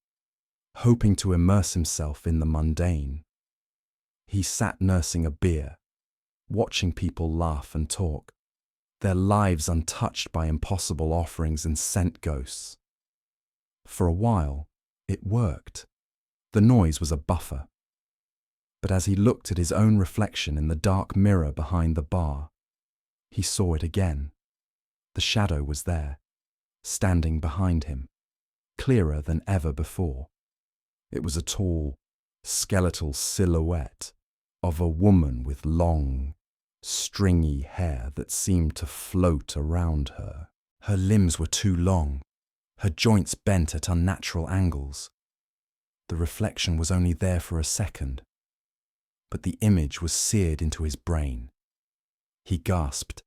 hoping to immerse himself in the mundane. He sat nursing a beer, watching people laugh and talk, their lives untouched by impossible offerings and scent ghosts. For a while, it worked. The noise was a buffer. But as he looked at his own reflection in the dark mirror behind the bar, he saw it again. The shadow was there, standing behind him, clearer than ever before. It was a tall, skeletal silhouette of a woman with long, stringy hair that seemed to float around her. Her limbs were too long, her joints bent at unnatural angles. The reflection was only there for a second, but the image was seared into his brain. He gasped,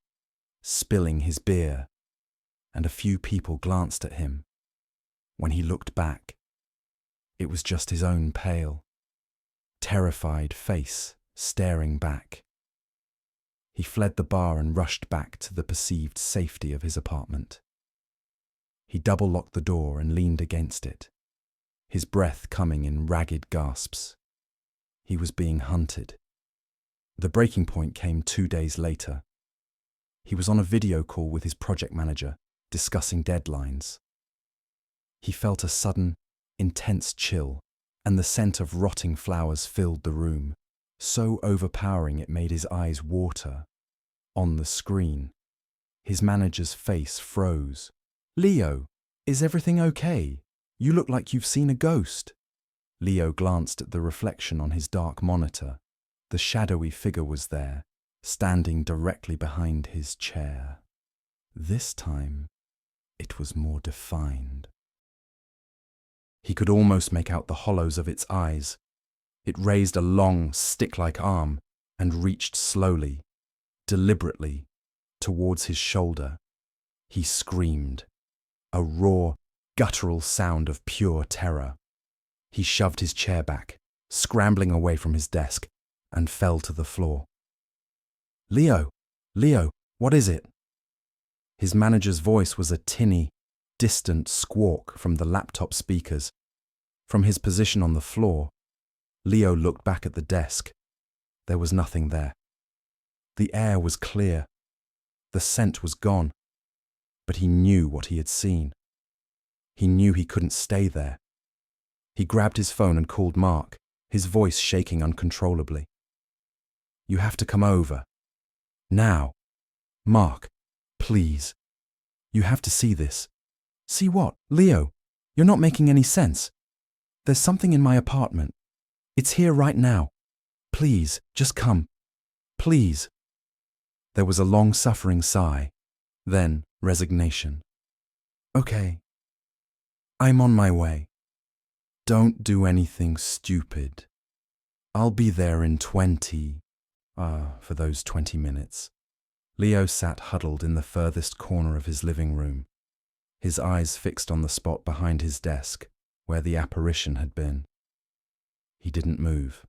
spilling his beer, and a few people glanced at him. When he looked back, it was just his own pale, terrified face staring back. He fled the bar and rushed back to the perceived safety of his apartment. He double-locked the door and leaned against it, his breath coming in ragged gasps. He was being hunted. The breaking point came 2 days later. He was on a video call with his project manager, discussing deadlines. He felt a sudden, intense chill, and the scent of rotting flowers filled the room, so overpowering it made his eyes water. On the screen, his manager's face froze. "Leo, is everything okay? You look like you've seen a ghost." Leo glanced at the reflection on his dark monitor. The shadowy figure was there, standing directly behind his chair. This time, it was more defined. He could almost make out the hollows of its eyes. It raised a long, stick-like arm and reached slowly, deliberately, towards his shoulder. He screamed, a raw, guttural sound of pure terror. He shoved his chair back, scrambling away from his desk, and fell to the floor. "Leo, Leo, what is it?" His manager's voice was a tinny, distant squawk from the laptop speakers. From his position on the floor, Leo looked back at the desk. There was nothing there. The air was clear. The scent was gone. But he knew what he had seen. He knew he couldn't stay there. He grabbed his phone and called Mark, his voice shaking uncontrollably. "You have to come over. Now. Mark, please. You have to see this." "See what?" "Leo, you're not making any sense. There's something in my apartment. It's here right now. Please, just come. Please." There was a long-suffering sigh, then resignation. "Okay. I'm on my way. Don't do anything stupid. I'll be there in 20... for those 20 minutes. Leo sat huddled in the furthest corner of his living room, his eyes fixed on the spot behind his desk where the apparition had been. He didn't move.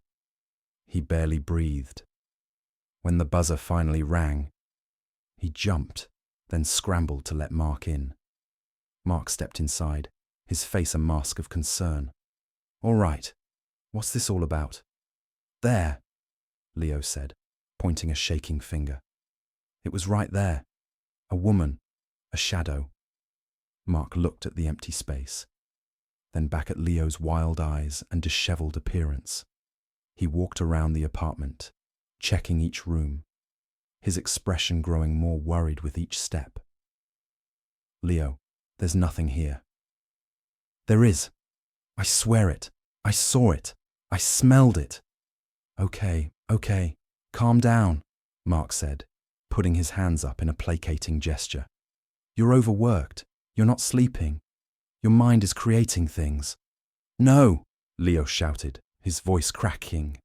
He barely breathed. When the buzzer finally rang, he jumped, then scrambled to let Mark in. Mark stepped inside, his face a mask of concern. "All right, what's this all about?" "There," Leo said, pointing a shaking finger. It was right there. A woman, a shadow. Mark looked at the empty space, then back at Leo's wild eyes and disheveled appearance. He walked around the apartment, checking each room. his expression growing more worried with each step. "Leo, there's nothing here." "There is. I swear it. I saw it. I smelled it." Okay, calm down," Mark said, putting his hands up in a placating gesture. "You're overworked. You're not sleeping. Your mind is creating things." "No," Leo shouted, his voice cracking.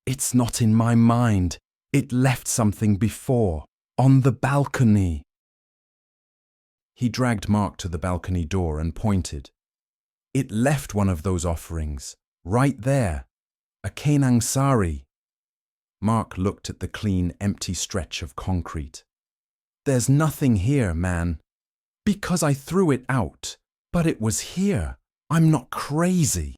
"It's not in my mind. It left something before, on the balcony." He dragged Mark to the balcony door and pointed. "It left one of those offerings, right there. A canang sari." Mark looked at the clean, empty stretch of concrete. "There's nothing here, man. Because I threw it out. But it was here. I'm not crazy."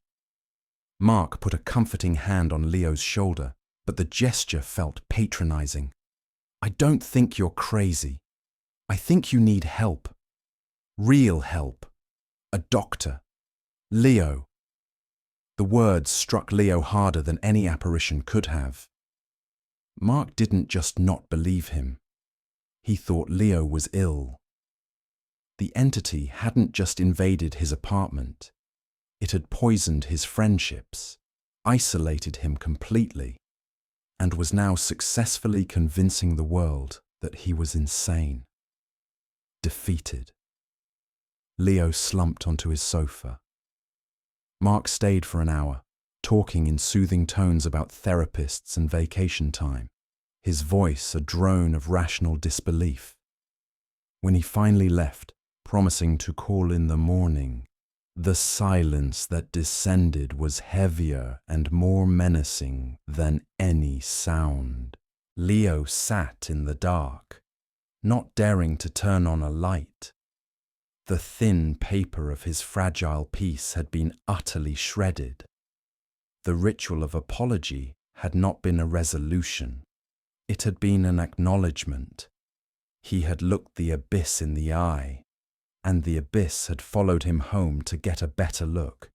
Mark put a comforting hand on Leo's shoulder, but the gesture felt patronizing. "I don't think you're crazy. I think you need help. Real help. A doctor. Leo." The words struck Leo harder than any apparition could have. Mark didn't just not believe him. He thought Leo was ill. The entity hadn't just invaded his apartment. It had poisoned his friendships, isolated him completely, and was now successfully convincing the world that he was insane. Defeated. Leo slumped onto his sofa. Mark stayed for an hour, talking in soothing tones about therapists and vacation time, his voice a drone of rational disbelief. When he finally left, promising to call in the morning, the silence that descended was heavier and more menacing than any sound. Leo sat in the dark, not daring to turn on a light. The thin paper of his fragile piece had been utterly shredded. The ritual of apology had not been a resolution. It had been an acknowledgement. He had looked the abyss in the eye, and the abyss had followed him home to get a better look.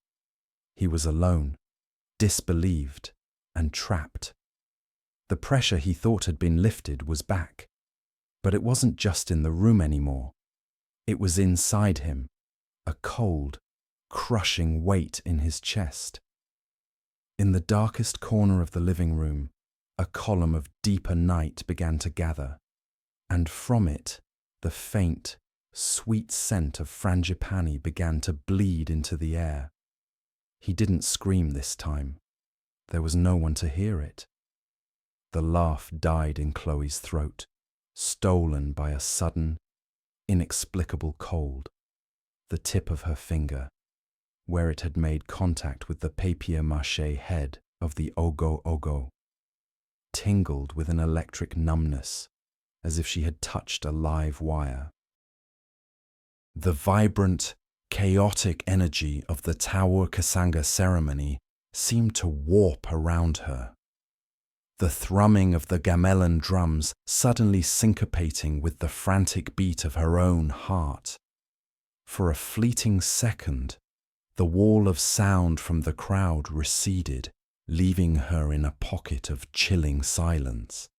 He was alone, disbelieved, and trapped. The pressure he thought had been lifted was back, but it wasn't just in the room anymore. It was inside him, a cold, crushing weight in his chest. In the darkest corner of the living room, a column of deeper night began to gather, and from it, the faint, sweet scent of frangipani began to bleed into the air. He didn't scream this time. There was no one to hear it. The laugh died in Chloe's throat, stolen by a sudden, inexplicable cold. The tip of her finger, where it had made contact with the papier-mâché head of the ogo-ogo, tingled with an electric numbness, as if she had touched a live wire. The vibrant, chaotic energy of the Tawur Kasanga ceremony seemed to warp around her. The thrumming of the gamelan drums suddenly syncopating with the frantic beat of her own heart. For a fleeting second, the wall of sound from the crowd receded, leaving her in a pocket of chilling silence.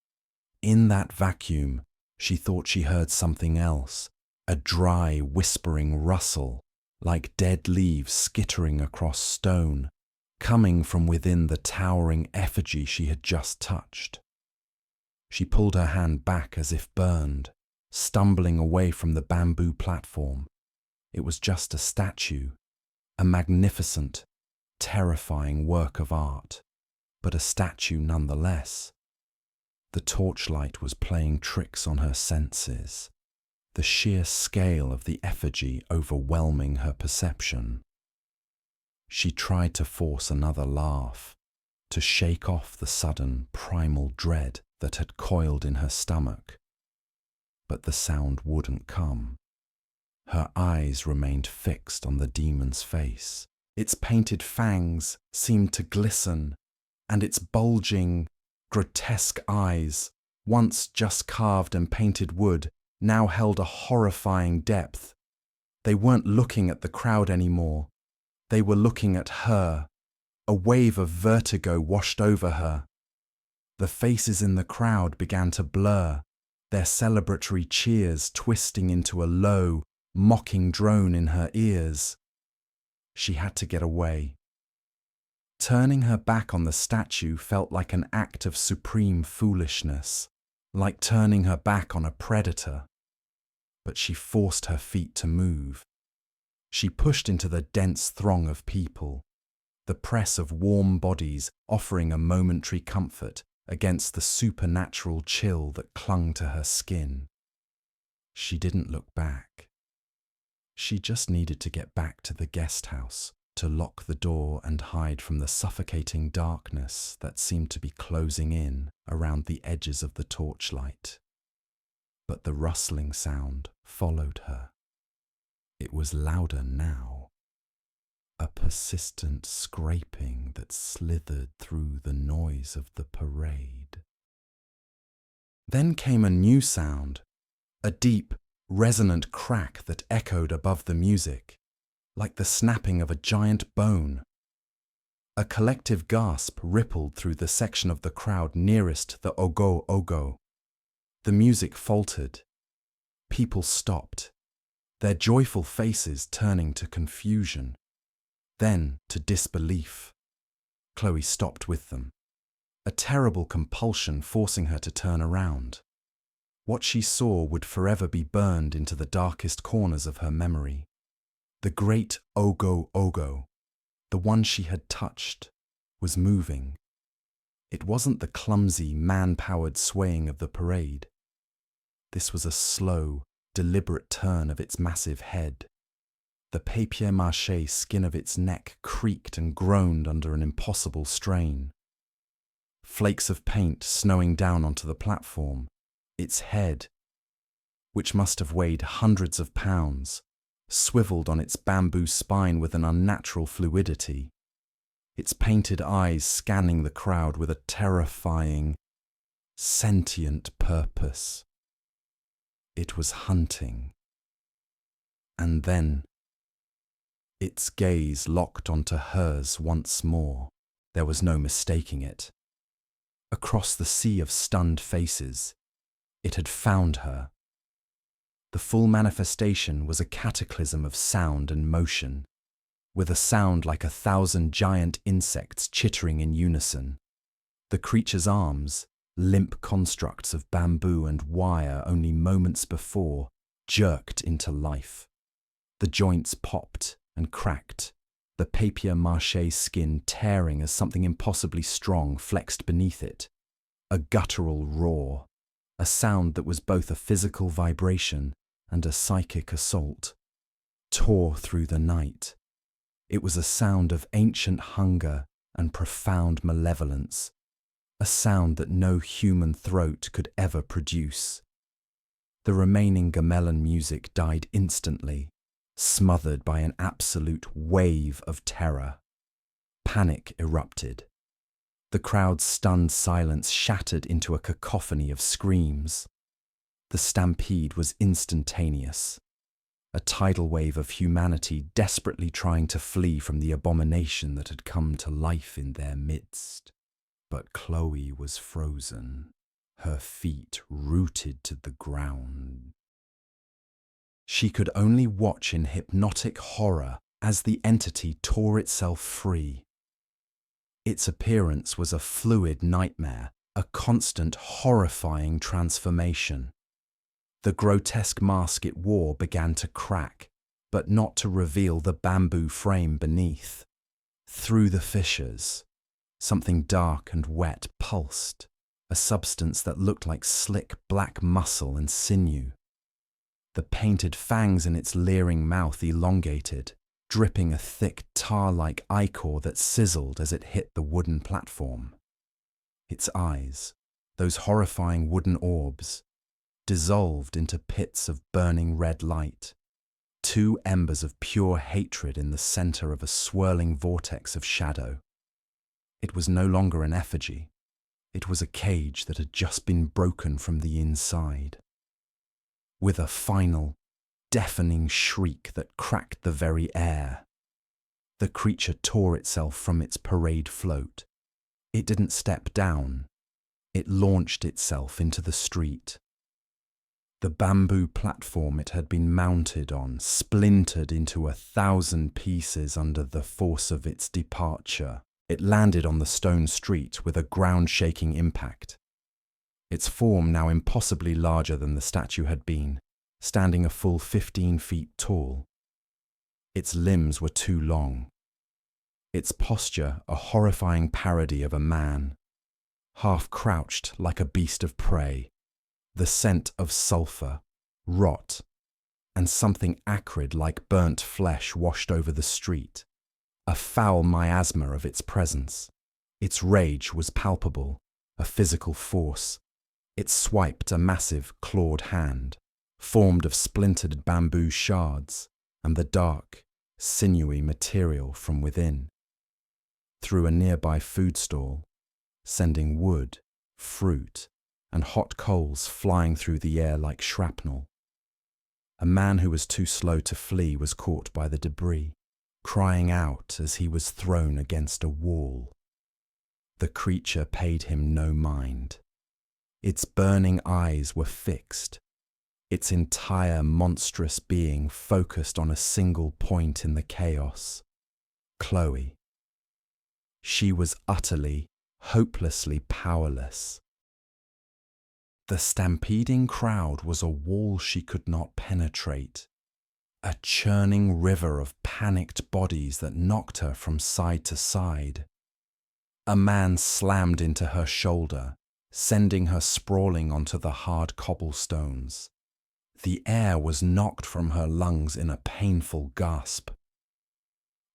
In that vacuum, she thought she heard something else, a dry, whispering rustle, like dead leaves skittering across stone, coming from within the towering effigy she had just touched. She pulled her hand back as if burned, stumbling away from the bamboo platform. It was just a statue, a magnificent, terrifying work of art, but a statue nonetheless. The torchlight was playing tricks on her senses, the sheer scale of the effigy overwhelming her perception. She tried to force another laugh, to shake off the sudden, primal dread that had coiled in her stomach. But the sound wouldn't come. Her eyes remained fixed on the demon's face. Its painted fangs seemed to glisten, and its bulging, grotesque eyes, once just carved and painted wood, now held a horrifying depth. They weren't looking at the crowd anymore. They were looking at her. A wave of vertigo washed over her. The faces in the crowd began to blur, their celebratory cheers twisting into a low, mocking drone in her ears. She had to get away. Turning her back on the statue felt like an act of supreme foolishness, like turning her back on a predator. But she forced her feet to move. She pushed into the dense throng of people, the press of warm bodies offering a momentary comfort against the supernatural chill that clung to her skin. She didn't look back. She just needed to get back to the guest house, to lock the door and hide from the suffocating darkness that seemed to be closing in around the edges of the torchlight. But the rustling sound followed her. It was louder now, a persistent scraping that slithered through the noise of the parade. Then came a new sound, a deep, resonant crack that echoed above the music, like the snapping of a giant bone. A collective gasp rippled through the section of the crowd nearest the ogo ogo. The music faltered. People stopped, their joyful faces turning to confusion, then to disbelief. Chloe stopped with them, a terrible compulsion forcing her to turn around. What she saw would forever be burned into the darkest corners of her memory. The great Ogo Ogo, the one she had touched, was moving. It wasn't the clumsy, man-powered swaying of the parade. This was a slow, deliberate turn of its massive head. The papier-mâché skin of its neck creaked and groaned under an impossible strain. Flakes of paint snowing down onto the platform, its head, which must have weighed hundreds of pounds, swiveled on its bamboo spine with an unnatural fluidity, its painted eyes scanning the crowd with a terrifying, sentient purpose. It was hunting. And then, its gaze locked onto hers once more. There was no mistaking it. Across the sea of stunned faces, it had found her. The full manifestation was a cataclysm of sound and motion, with a sound like 1,000 giant insects chittering in unison. The creature's arms, limp constructs of bamboo and wire only moments before, jerked into life. The joints popped and cracked, the papier-mâché skin tearing as something impossibly strong flexed beneath it. A guttural roar, a sound that was both a physical vibration and a psychic assault, tore through the night. It was a sound of ancient hunger and profound malevolence, a sound that no human throat could ever produce. The remaining gamelan music died instantly, smothered by an absolute wave of terror. Panic erupted. The crowd's stunned silence shattered into a cacophony of screams. The stampede was instantaneous, a tidal wave of humanity desperately trying to flee from the abomination that had come to life in their midst. But Chloe was frozen, her feet rooted to the ground. She could only watch in hypnotic horror as the entity tore itself free. Its appearance was a fluid nightmare, a constant, horrifying transformation. The grotesque mask it wore began to crack, but not to reveal the bamboo frame beneath. Through the fissures, something dark and wet pulsed, a substance that looked like slick black muscle and sinew. The painted fangs in its leering mouth elongated, dripping a thick tar-like ichor that sizzled as it hit the wooden platform. Its eyes, those horrifying wooden orbs, dissolved into pits of burning red light, 2 embers of pure hatred in the center of a swirling vortex of shadow. It was no longer an effigy. It was a cage that had just been broken from the inside. With a final, deafening shriek that cracked the very air, the creature tore itself from its parade float. It didn't step down. It launched itself into the street. The bamboo platform it had been mounted on splintered into 1,000 pieces under the force of its departure. It landed on the stone street with a ground-shaking impact. Its form now impossibly larger than the statue had been, standing a full 15 feet tall. Its limbs were too long. Its posture a horrifying parody of a man, half crouched like a beast of prey. The scent of sulphur, rot, and something acrid like burnt flesh washed over the street, a foul miasma of its presence. Its rage was palpable, a physical force. It swiped a massive, clawed hand, formed of splintered bamboo shards and the dark, sinewy material from within, through a nearby food stall, sending wood, fruit, and hot coals flying through the air like shrapnel. A man who was too slow to flee was caught by the debris, crying out as he was thrown against a wall. The creature paid him no mind. Its burning eyes were fixed, its entire monstrous being focused on a single point in the chaos. Chloe. She was utterly, hopelessly powerless. The stampeding crowd was a wall she could not penetrate, a churning river of panicked bodies that knocked her from side to side. A man slammed into her shoulder, sending her sprawling onto the hard cobblestones. The air was knocked from her lungs in a painful gasp.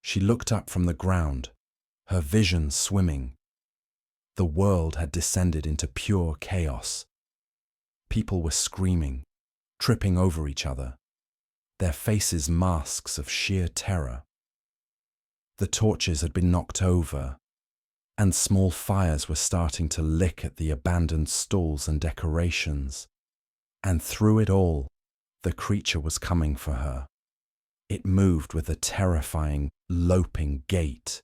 She looked up from the ground, her vision swimming. The world had descended into pure chaos. People were screaming, tripping over each other, their faces masks of sheer terror. The torches had been knocked over, and small fires were starting to lick at the abandoned stalls and decorations. And through it all, the creature was coming for her. It moved with a terrifying, loping gait,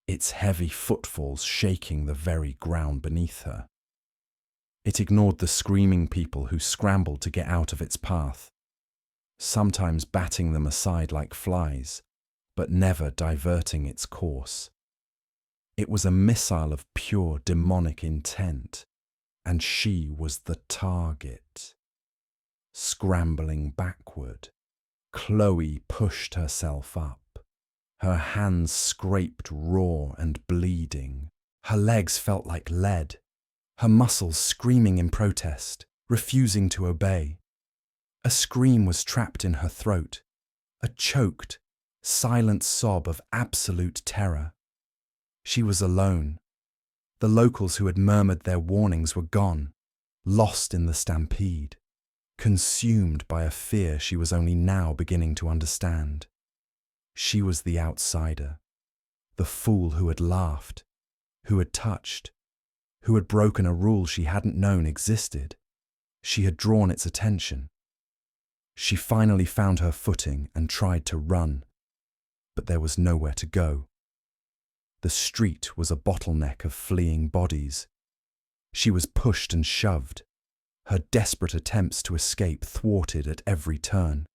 its heavy footfalls shaking the very ground beneath her. It ignored the screaming people who scrambled to get out of its path, sometimes batting them aside like flies, but never diverting its course. It was a missile of pure demonic intent, and she was the target. Scrambling backward, Chloe pushed herself up. Her hands scraped raw and bleeding. Her legs felt like lead, her muscles screaming in protest, refusing to obey. A scream was trapped in her throat, a choked, silent sob of absolute terror. She was alone. The locals who had murmured their warnings were gone, lost in the stampede, consumed by a fear she was only now beginning to understand. She was the outsider, the fool who had laughed, who had touched, who had broken a rule she hadn't known existed. She had drawn its attention. She finally found her footing and tried to run, but there was nowhere to go. The street was a bottleneck of fleeing bodies. She was pushed and shoved, her desperate attempts to escape thwarted at every turn.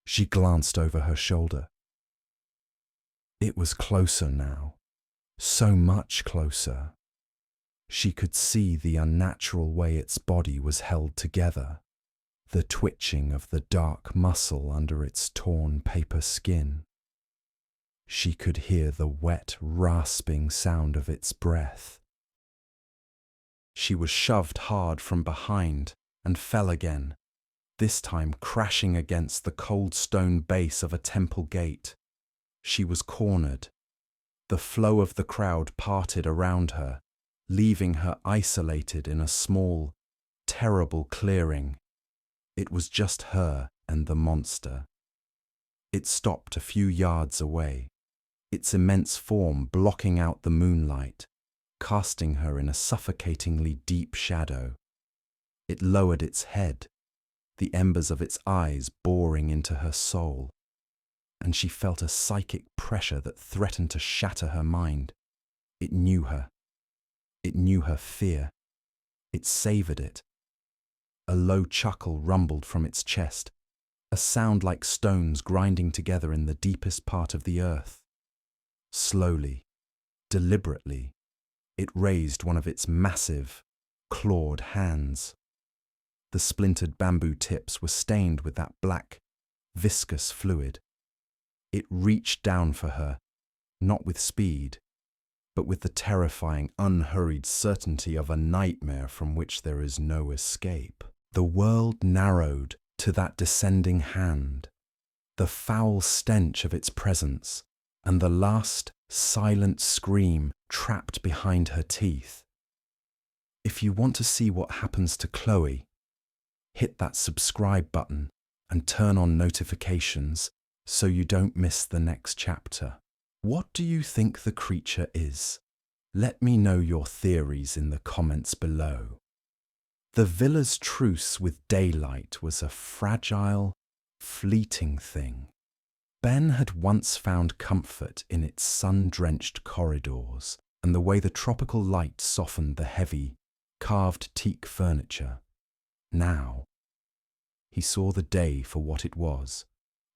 She glanced over her shoulder. It was closer now, so much closer. She could see the unnatural way its body was held together, the twitching of the dark muscle under its torn paper skin. She could hear the wet, rasping sound of its breath. She was shoved hard from behind and fell again, this time crashing against the cold stone base of a temple gate. She was cornered. The flow of the crowd parted around her, leaving her isolated in a small, terrible clearing. It was just her and the monster. It stopped a few yards away, its immense form blocking out the moonlight, casting her in a suffocatingly deep shadow. It lowered its head, the embers of its eyes boring into her soul, and she felt a psychic pressure that threatened to shatter her mind. It knew her. It knew her fear. It savoured it. A low chuckle rumbled from its chest, a sound like stones grinding together in the deepest part of the earth. Slowly, deliberately, it raised one of its massive, clawed hands. The splintered bamboo tips were stained with that black, viscous fluid. It reached down for her, not with speed, but with the terrifying, unhurried certainty of a nightmare from which there is no escape. The world narrowed to that descending hand, the foul stench of its presence, and the last silent scream trapped behind her teeth. If you want to see what happens to Chloe, hit that subscribe button and turn on notifications so you don't miss the next chapter. What do you think the creature is? Let me know your theories in the comments below. The villa's truce with daylight was a fragile, fleeting thing. Ben had once found comfort in its sun-drenched corridors and the way the tropical light softened the heavy, carved teak furniture. Now, he saw the day for what it was,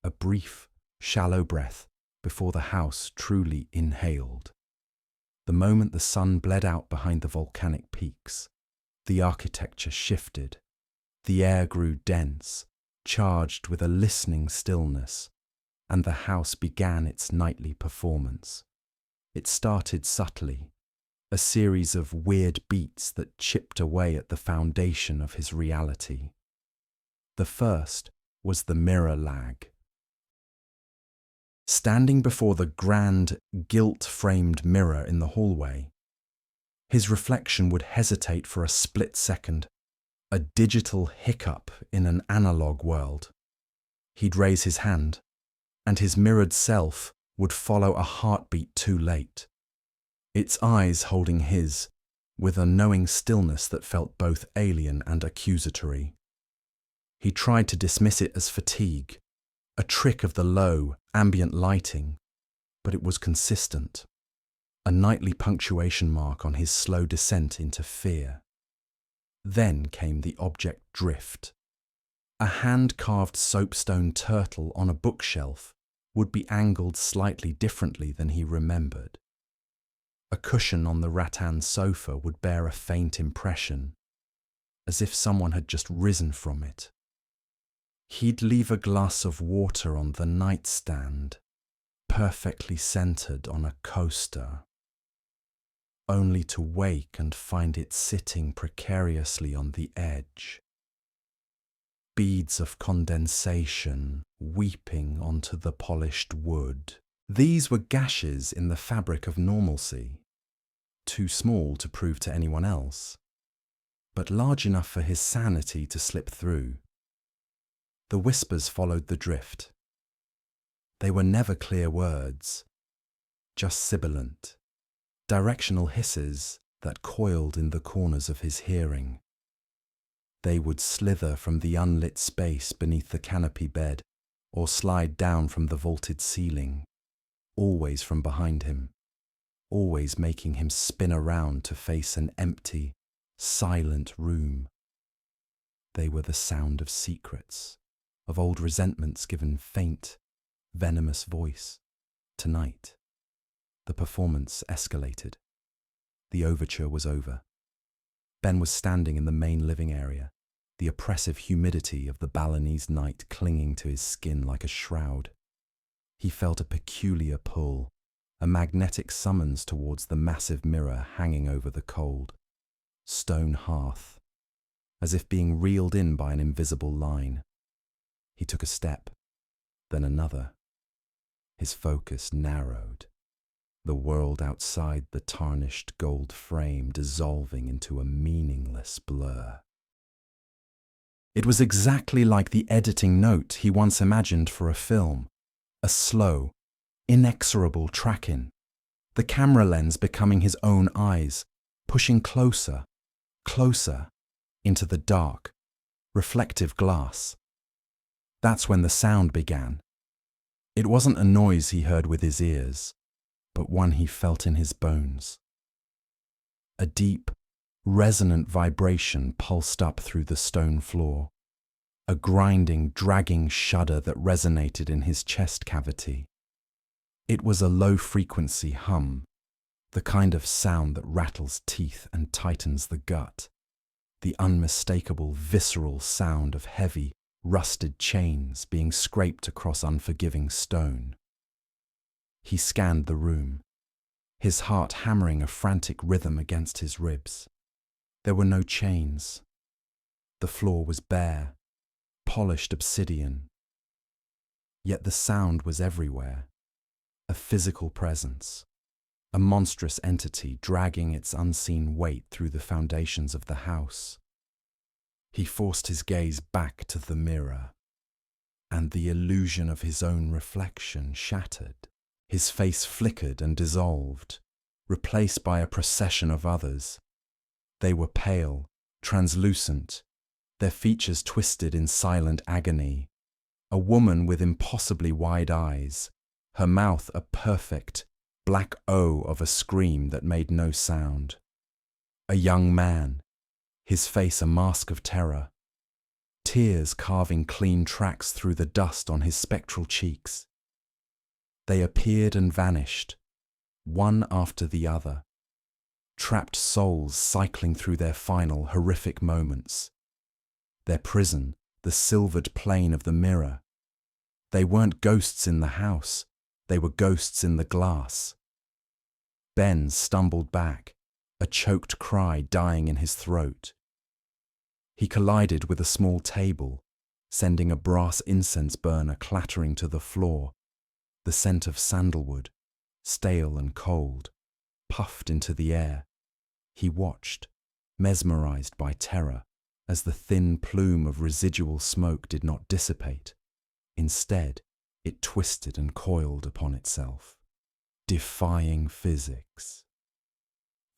a brief, shallow breath before the house truly inhaled. The moment the sun bled out behind the volcanic peaks, the architecture shifted. The air grew dense, charged with a listening stillness, and the house began its nightly performance. It started subtly, a series of weird beats that chipped away at the foundation of his reality. The first was the mirror lag. Standing before the grand, gilt-framed mirror in the hallway, his reflection would hesitate for a split second, a digital hiccup in an analog world. He'd raise his hand, and his mirrored self would follow a heartbeat too late, its eyes holding his, with a knowing stillness that felt both alien and accusatory. He tried to dismiss it as fatigue, a trick of the low, ambient lighting, but it was consistent, a nightly punctuation mark on his slow descent into fear. Then came the object drift. A hand-carved soapstone turtle on a bookshelf would be angled slightly differently than he remembered. A cushion on the rattan sofa would bear a faint impression, as if someone had just risen from it. He'd leave a glass of water on the nightstand, perfectly centered on a coaster, only to wake and find it sitting precariously on the edge. Beads of condensation weeping onto the polished wood. These were gashes in the fabric of normalcy, too small to prove to anyone else, but large enough for his sanity to slip through. The whispers followed the drift. They were never clear words, just sibilant, directional hisses that coiled in the corners of his hearing. They would slither from the unlit space beneath the canopy bed or slide down from the vaulted ceiling, always from behind him, always making him spin around to face an empty, silent room. They were the sound of secrets, of old resentments given faint, venomous voice. Tonight, the performance escalated. The overture was over. Ben was standing in the main living area, the oppressive humidity of the Balinese night clinging to his skin like a shroud. He felt a peculiar pull, a magnetic summons towards the massive mirror hanging over the cold, stone hearth, as if being reeled in by an invisible line. He took a step, then another. His focus narrowed, the world outside the tarnished gold frame dissolving into a meaningless blur. It was exactly like the editing note he once imagined for a film, a slow, inexorable track-in, the camera lens becoming his own eyes, pushing closer, closer, into the dark, reflective glass. That's when the sound began. It wasn't a noise he heard with his ears, but one he felt in his bones. A deep, Resonant vibration pulsed up through the stone floor, a grinding, dragging shudder that resonated in his chest cavity. It was a low-frequency hum, the kind of sound that rattles teeth and tightens the gut, the unmistakable, visceral sound of heavy, rusted chains being scraped across unforgiving stone. He scanned the room, his heart hammering a frantic rhythm against his ribs. There were no chains. The floor was bare, polished obsidian. Yet the sound was everywhere, a physical presence, a monstrous entity dragging its unseen weight through the foundations of the house. He forced his gaze back to the mirror, and the illusion of his own reflection shattered. His face flickered and dissolved, replaced by a procession of others. They were pale, translucent, their features twisted in silent agony. A woman with impossibly wide eyes, her mouth a perfect, black O of a scream that made no sound. A young man, his face a mask of terror, tears carving clean tracks through the dust on his spectral cheeks. They appeared and vanished, one after the other, trapped souls cycling through their final horrific moments. Their prison, the silvered plane of the mirror. They weren't ghosts in the house, they were ghosts in the glass. Ben stumbled back, a choked cry dying in his throat. He collided with a small table, sending a brass incense burner clattering to the floor. The scent of sandalwood, stale and cold, puffed into the air. He watched, mesmerized by terror, as the thin plume of residual smoke did not dissipate. Instead, it twisted and coiled upon itself, defying physics.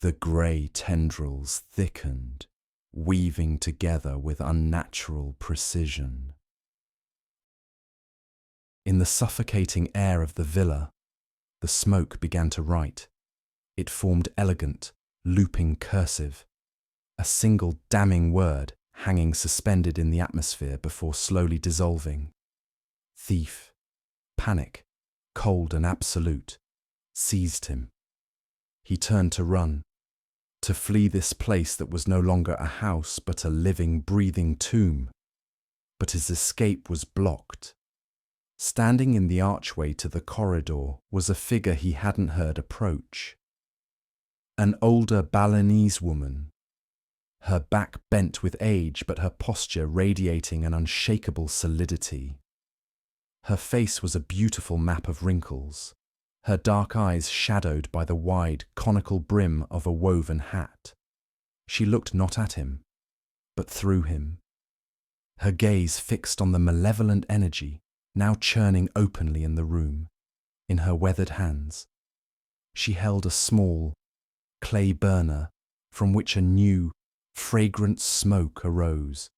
The grey tendrils thickened, weaving together with unnatural precision. In the suffocating air of the villa, the smoke began to write. It formed elegant, looping cursive, a single damning word hanging suspended in the atmosphere before slowly dissolving. Thief, panic, cold and absolute, seized him. He turned to run, to flee this place that was no longer a house but a living, breathing tomb. But his escape was blocked. Standing in the archway to the corridor was a figure he hadn't heard approach. An older Balinese woman, her back bent with age but her posture radiating an unshakable solidity. Her face was a beautiful map of wrinkles, her dark eyes shadowed by the wide, conical brim of a woven hat. She looked not at him, but through him, her gaze fixed on the malevolent energy now churning openly in the room. In her weathered hands, she held a small, clay burner from which a new, fragrant smoke arose.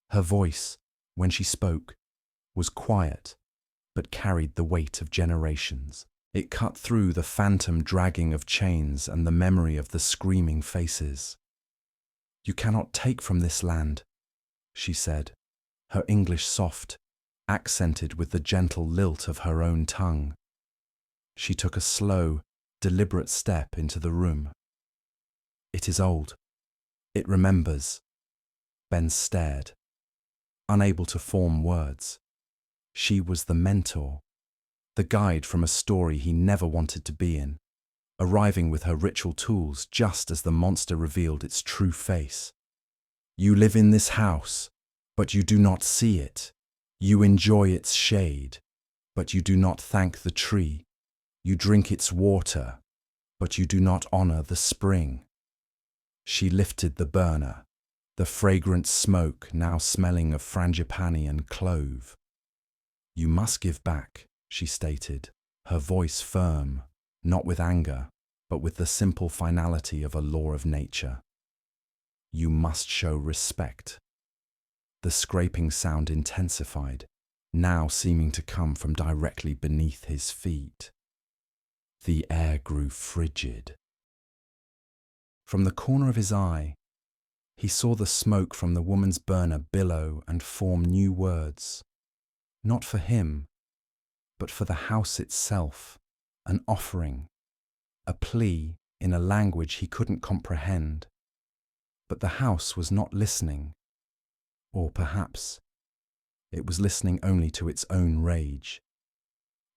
Her voice, when she spoke, was quiet, but carried the weight of generations. It cut through the phantom dragging of chains and the memory of the screaming faces. "You cannot take from this land," she said, her English soft, accented with the gentle lilt of her own tongue. She took a slow, deliberate step into the room. "It is old. It remembers." Ben stared, unable to form words. She was the mentor, the guide from a story he never wanted to be in, arriving with her ritual tools just as the monster revealed its true face. "You live in this house, but you do not see it. You enjoy its shade, but you do not thank the tree. You drink its water, but you do not honor the spring." She lifted the burner, the fragrant smoke now smelling of frangipani and clove. "You must give back," she stated, her voice firm, not with anger, but with the simple finality of a law of nature. "You must show respect." The scraping sound intensified, now seeming to come from directly beneath his feet. The air grew frigid. From the corner of his eye, He saw the smoke from the woman's burner billow and form new words, not for him, but for the house itself, an offering, a plea in a language he couldn't comprehend. But the house was not listening, or perhaps it was listening only to its own rage.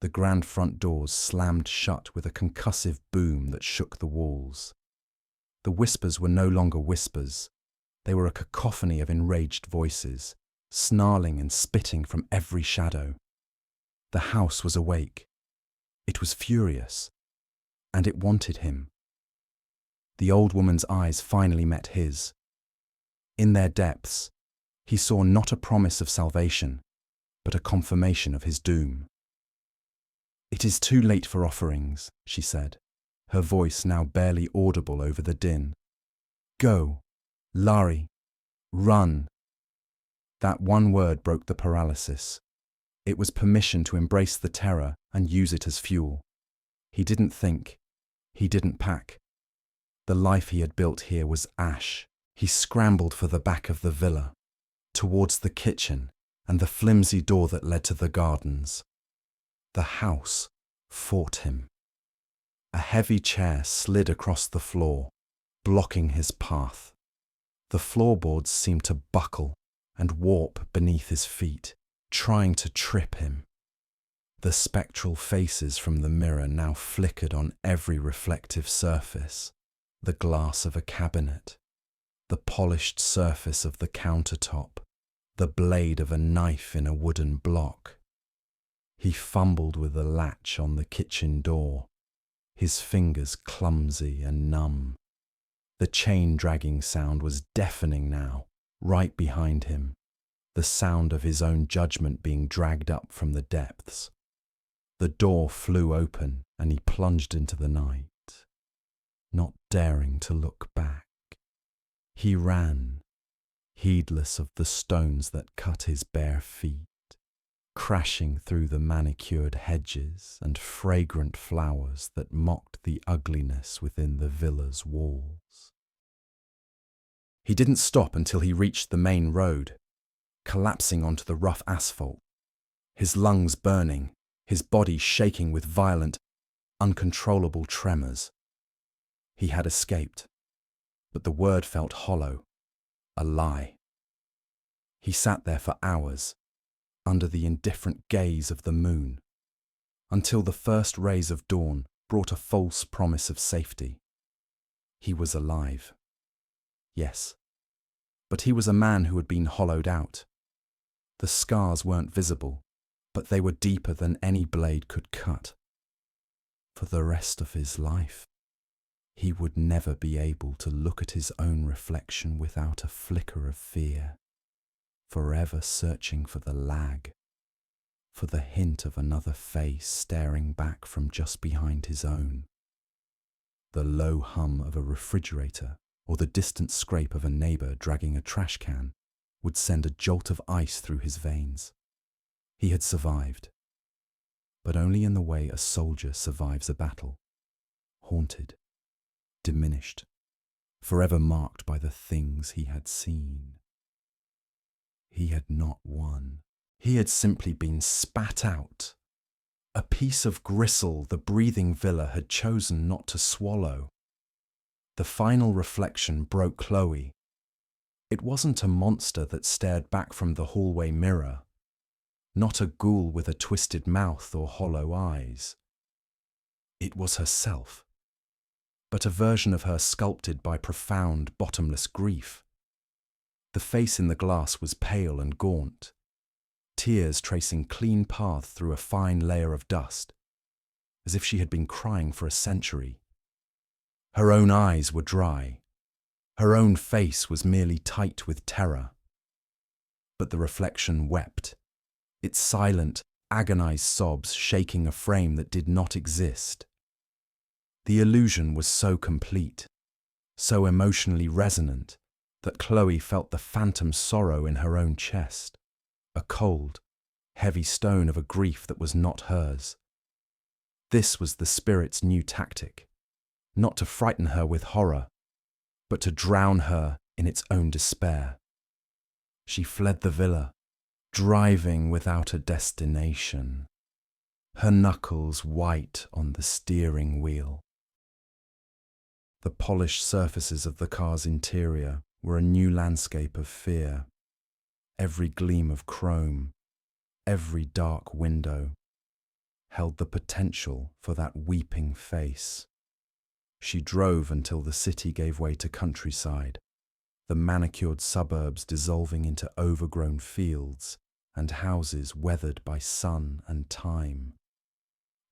The grand front doors slammed shut with a concussive boom that shook the walls. The whispers were no longer whispers. They were a cacophony of enraged voices, snarling and spitting from every shadow. The house was awake. It was furious, and it wanted him. The old woman's eyes finally met his. In their depths, he saw not a promise of salvation, but a confirmation of his doom. "It is too late for offerings," she said, her voice now barely audible over the din. "Go, Lari, run." That one word broke the paralysis. It was permission to embrace the terror and use it as fuel. He didn't think. He didn't pack. The life he had built here was ash. He scrambled for the back of the villa, towards the kitchen and the flimsy door that led to the gardens. The house fought him. A heavy chair slid across the floor, blocking his path. The floorboards seemed to buckle and warp beneath his feet, trying to trip him. The spectral faces from the mirror now flickered on every reflective surface, the glass of a cabinet, the polished surface of the countertop, the blade of a knife in a wooden block. He fumbled with the latch on the kitchen door, his fingers clumsy and numb. The chain dragging sound was deafening now, right behind him, the sound of his own judgment being dragged up from the depths. The door flew open and he plunged into the night, not daring to look back. He ran, heedless of the stones that cut his bare feet, crashing through the manicured hedges and fragrant flowers that mocked the ugliness within the villa's walls. He didn't stop until he reached the main road, collapsing onto the rough asphalt, his lungs burning, his body shaking with violent, uncontrollable tremors. He had escaped, but the word felt hollow, a lie. He sat there for hours, under the indifferent gaze of the moon, until the first rays of dawn brought a false promise of safety. He was alive. Yes, but he was a man who had been hollowed out. The scars weren't visible, but they were deeper than any blade could cut. For the rest of his life, he would never be able to look at his own reflection without a flicker of fear, forever searching for the lag, for the hint of another face staring back from just behind his own. The low hum of a refrigerator or the distant scrape of a neighbour dragging a trash can would send a jolt of ice through his veins. He had survived, but only in the way a soldier survives a battle, haunted, diminished, forever marked by the things he had seen. He had not won. He had simply been spat out. A piece of gristle the breathing villa had chosen not to swallow. The final reflection broke Chloe. It wasn't a monster that stared back from the hallway mirror, not a ghoul with a twisted mouth or hollow eyes. It was herself, but a version of her sculpted by profound, bottomless grief. The face in the glass was pale and gaunt, tears tracing clean paths through a fine layer of dust, as if she had been crying for a century. Her own eyes were dry. Her own face was merely tight with terror. But the reflection wept, its silent, agonized sobs shaking a frame that did not exist. The illusion was so complete, so emotionally resonant, that Chloe felt the phantom sorrow in her own chest, a cold, heavy stone of a grief that was not hers. This was the spirit's new tactic, not to frighten her with horror, but to drown her in its own despair. She fled the villa, driving without a destination, her knuckles white on the steering wheel. The polished surfaces of the car's interior were a new landscape of fear. Every gleam of chrome, every dark window, held the potential for that weeping face. She drove until the city gave way to countryside, the manicured suburbs dissolving into overgrown fields and houses weathered by sun and time.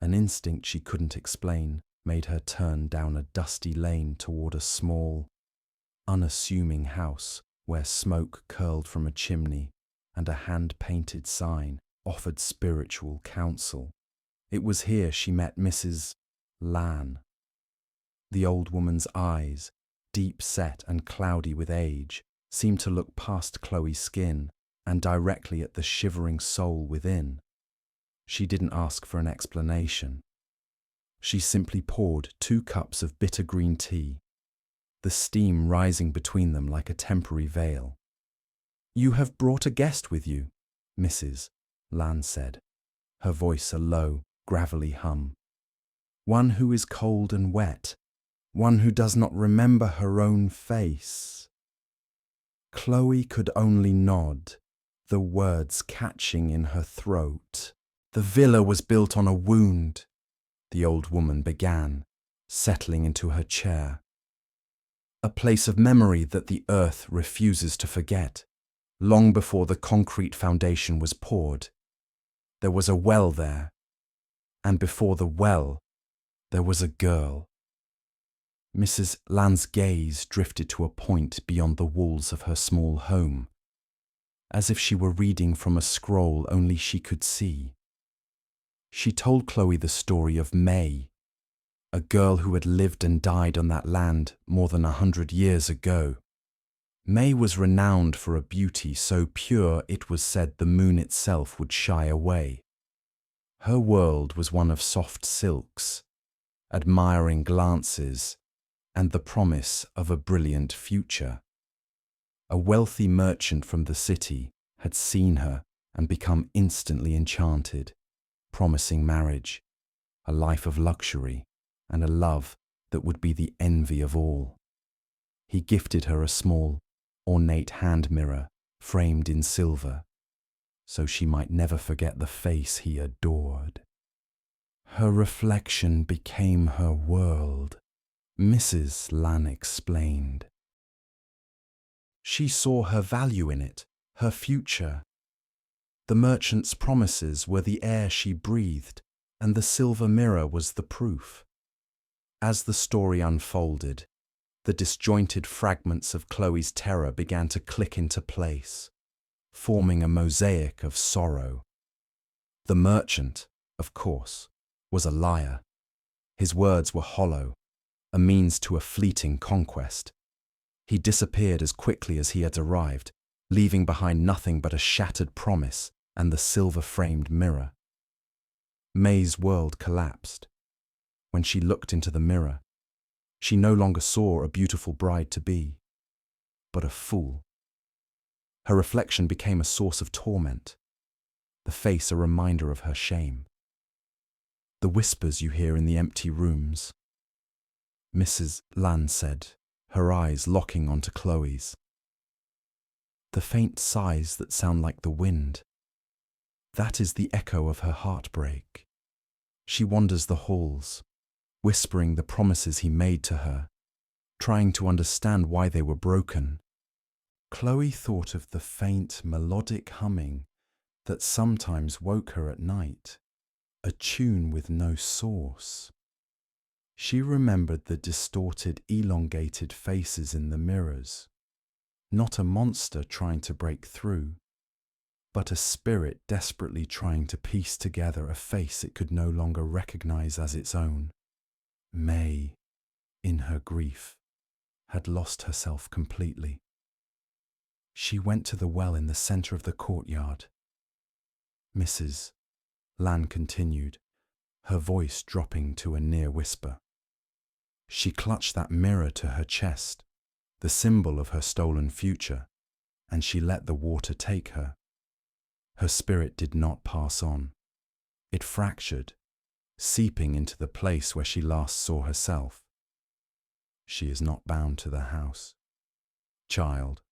An instinct she couldn't explain made her turn down a dusty lane toward a small, unassuming house where smoke curled from a chimney and a hand-painted sign offered spiritual counsel. It was here she met Mrs. Lan. The old woman's eyes, deep-set and cloudy with age, seemed to look past Chloe's skin and directly at the shivering soul within. She didn't ask for an explanation. She simply poured 2 cups of bitter green tea, the steam rising between them like a temporary veil. "You have brought a guest with you," Mrs. Lan said, her voice a low, gravelly hum. "One who is cold and wet, one who does not remember her own face." Chloe could only nod, the words catching in her throat. "The villa was built on a wound," the old woman began, settling into her chair. "A place of memory that the earth refuses to forget. Long before the concrete foundation was poured, there was a well there, and before the well, there was a girl." Mrs. Lan's gaze drifted to a point beyond the walls of her small home, as if she were reading from a scroll only she could see. She told Chloe the story of May, a girl who had lived and died on that land more than 100 years ago. May was renowned for a beauty so pure it was said the moon itself would shy away. Her world was one of soft silks, admiring glances, and the promise of a brilliant future. A wealthy merchant from the city had seen her and become instantly enchanted, promising marriage, a life of luxury, and a love that would be the envy of all. He gifted her a small, ornate hand mirror framed in silver, so she might never forget the face he adored. Her reflection became her world, Mrs. Lan explained. She saw her value in it, her future. The merchant's promises were the air she breathed, and the silver mirror was the proof. As the story unfolded, the disjointed fragments of Chloe's terror began to click into place, forming a mosaic of sorrow. The merchant, of course, was a liar. His words were hollow, a means to a fleeting conquest. He disappeared as quickly as he had arrived, leaving behind nothing but a shattered promise and the silver-framed mirror. May's world collapsed. When she looked into the mirror, she no longer saw a beautiful bride-to-be, but a fool. Her reflection became a source of torment, the face a reminder of her shame. "The whispers you hear in the empty rooms," Mrs. Lan said, her eyes locking onto Chloe's. "The faint sighs that sound like the wind. That is the echo of her heartbreak. She wanders the halls, whispering the promises he made to her, trying to understand why they were broken." Chloe thought of the faint, melodic humming that sometimes woke her at night, a tune with no source. She remembered the distorted, elongated faces in the mirrors, not a monster trying to break through, but a spirit desperately trying to piece together a face it could no longer recognize as its own. May, in her grief, had lost herself completely. She went to the well in the center of the courtyard. Mrs. Lan continued, her voice dropping to a near whisper. She clutched that mirror to her chest, the symbol of her stolen future, and she let the water take her. Her spirit did not pass on. It fractured, seeping into the place where she last saw herself. She is not bound to the house. Child,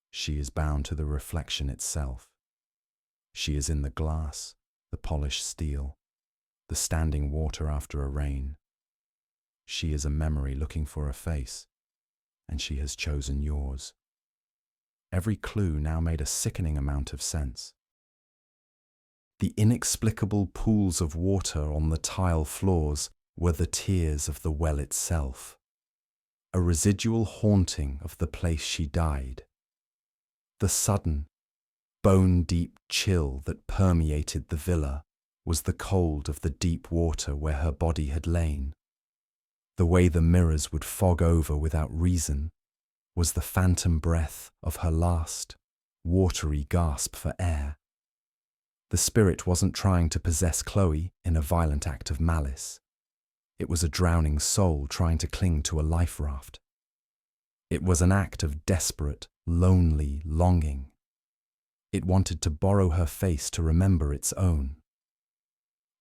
she is bound to the reflection itself. She is in the glass, the polished steel, the standing water after a rain. She is a memory looking for a face, and she has chosen yours. Every clue now made a sickening amount of sense. The inexplicable pools of water on the tile floors were the tears of the well itself, a residual haunting of the place she died. The sudden, bone-deep chill that permeated the villa was the cold of the deep water where her body had lain. The way the mirrors would fog over without reason was the phantom breath of her last, watery gasp for air. The spirit wasn't trying to possess Chloe in a violent act of malice. It was a drowning soul trying to cling to a life raft. It was an act of desperate, lonely longing. It wanted to borrow her face to remember its own.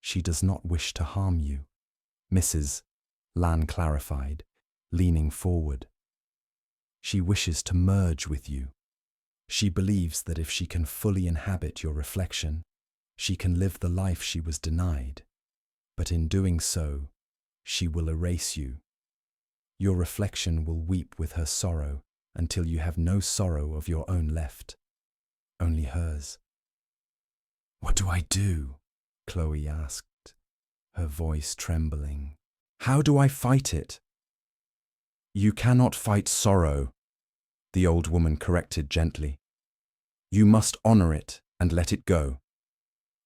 She does not wish to harm you, Mrs. Lan clarified, leaning forward. She wishes to merge with you. She believes that if she can fully inhabit your reflection, she can live the life she was denied. But in doing so, she will erase you. Your reflection will weep with her sorrow until you have no sorrow of your own left, only hers. What do I do? Chloe asked, her voice trembling. How do I fight it? You cannot fight sorrow, the old woman corrected gently. You must honor it and let it go.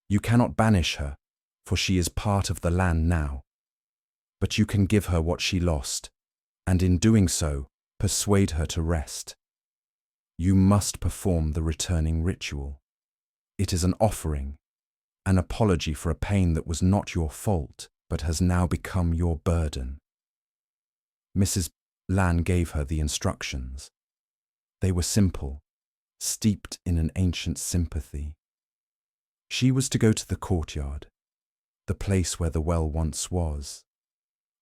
You cannot banish her, for she is part of the land now. But you can give her what she lost, and in doing so, persuade her to rest. You must perform the returning ritual. It is an offering, an apology for a pain that was not your fault, but has now become your burden. Mrs. Lan gave her the instructions. They were simple, steeped in an ancient sympathy. She was to go to the courtyard, the place where the well once was.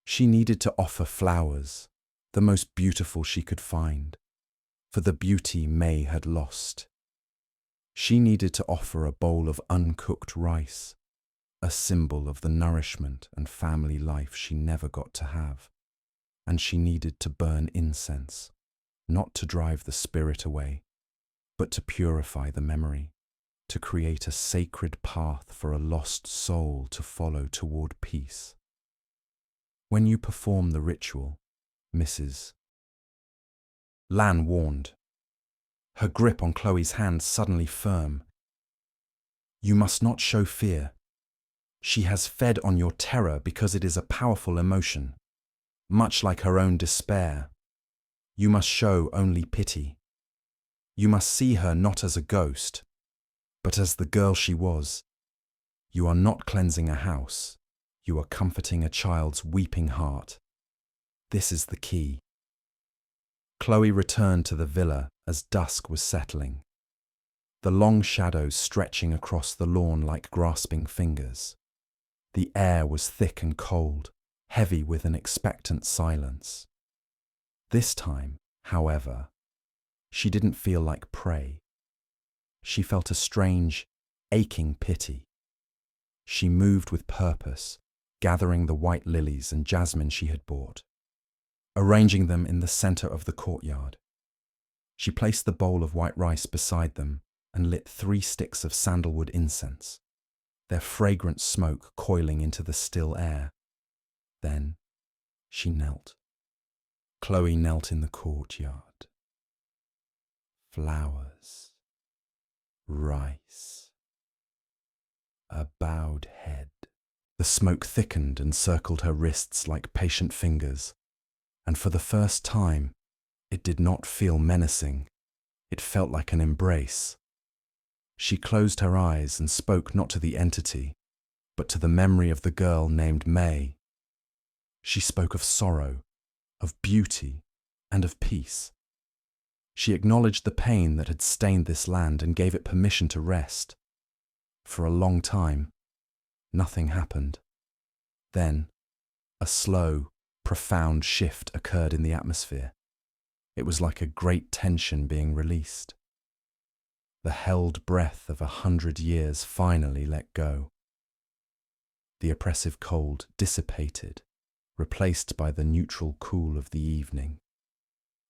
She needed to offer flowers, the most beautiful she could find, for the beauty May had lost. She needed to offer a bowl of uncooked rice, a symbol of the nourishment and family life she never got to have. And she needed to burn incense, not to drive the spirit away, but to purify the memory, to create a sacred path for a lost soul to follow toward peace. When you perform the ritual, Mrs. Lan warned, her grip on Chloe's hand suddenly firm. You must not show fear. She has fed on your terror because it is a powerful emotion, much like her own despair. You must show only pity. You must see her not as a ghost, but as the girl she was. You are not cleansing a house. You are comforting a child's weeping heart. This is the key. Chloe returned to the villa as dusk was settling, the long shadows stretching across the lawn like grasping fingers. The air was thick and cold, heavy with an expectant silence. This time, however, she didn't feel like prey. She felt a strange, aching pity. She moved with purpose, gathering the white lilies and jasmine she had bought, arranging them in the center of the courtyard. She placed the bowl of white rice beside them and lit 3 sticks of sandalwood incense, their fragrant smoke coiling into the still air. Then she knelt. Chloe knelt in the courtyard. Flowers, rice, a bowed head. The smoke thickened and circled her wrists like patient fingers, and for the first time, it did not feel menacing. It felt like an embrace. She closed her eyes and spoke not to the entity, but to the memory of the girl named May. She spoke of sorrow, of beauty, and of peace. She acknowledged the pain that had stained this land and gave it permission to rest. For a long time, nothing happened. Then, a slow, profound shift occurred in the atmosphere. It was like a great tension being released. The held breath of 100 years finally let go. The oppressive cold dissipated, replaced by the neutral cool of the evening.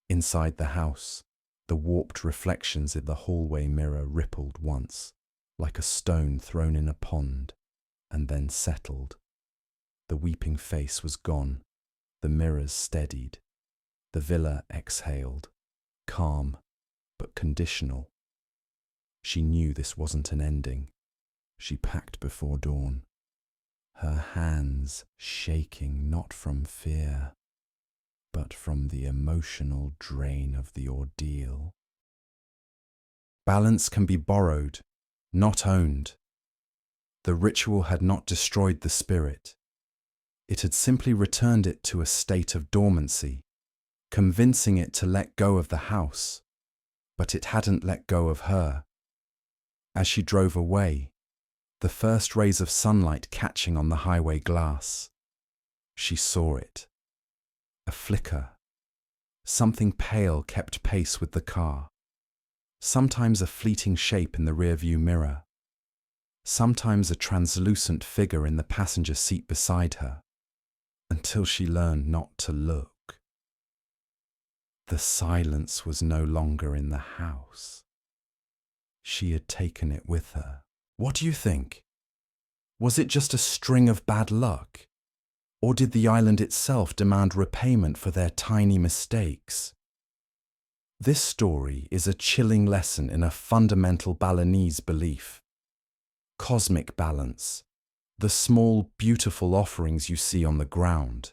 Inside the house, the warped reflections in the hallway mirror rippled once, like a stone thrown in a pond, and then settled. The weeping face was gone, the mirrors steadied, the villa exhaled, calm but conditional. She knew this wasn't an ending. She packed before dawn, her hands shaking not from fear, but from the emotional drain of the ordeal. Balance can be borrowed, not owned. The ritual had not destroyed the spirit. It had simply returned it to a state of dormancy, convincing it to let go of the house, but it hadn't let go of her. As she drove away, the first rays of sunlight catching on the highway glass, she saw it. A flicker. Something pale kept pace with the car. Sometimes a fleeting shape in the rearview mirror. Sometimes a translucent figure in the passenger seat beside her, until she learned not to look. The silence was no longer in the house. She had taken it with her. What do you think? Was it just a string of bad luck? Or did the island itself demand repayment for their tiny mistakes? This story is a chilling lesson in a fundamental Balinese belief. Cosmic balance. The small, beautiful offerings you see on the ground,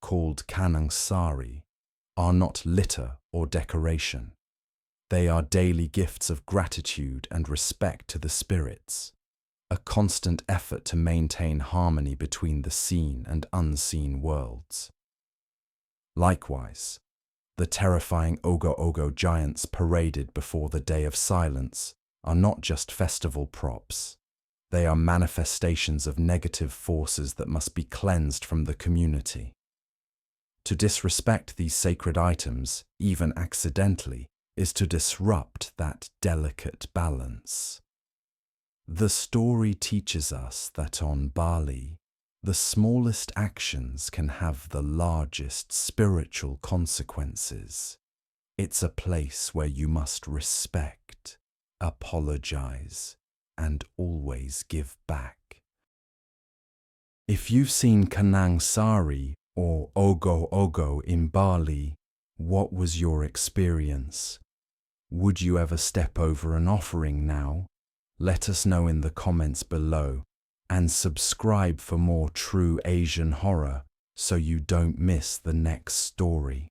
called canang sari, are not litter or decoration. They are daily gifts of gratitude and respect to the spirits, a constant effort to maintain harmony between the seen and unseen worlds. Likewise, the terrifying Ogo-Ogo giants paraded before the Day of Silence are not just festival props. They are manifestations of negative forces that must be cleansed from the community. To disrespect these sacred items, even accidentally, is to disrupt that delicate balance. The story teaches us that on Bali, the smallest actions can have the largest spiritual consequences. It's a place where you must respect, apologize, and always give back. If you've seen canang sari or ogo-ogo in Bali, what was your experience? Would you ever step over an offering now? Let us know in the comments below, and subscribe for more true Asian horror so you don't miss the next story.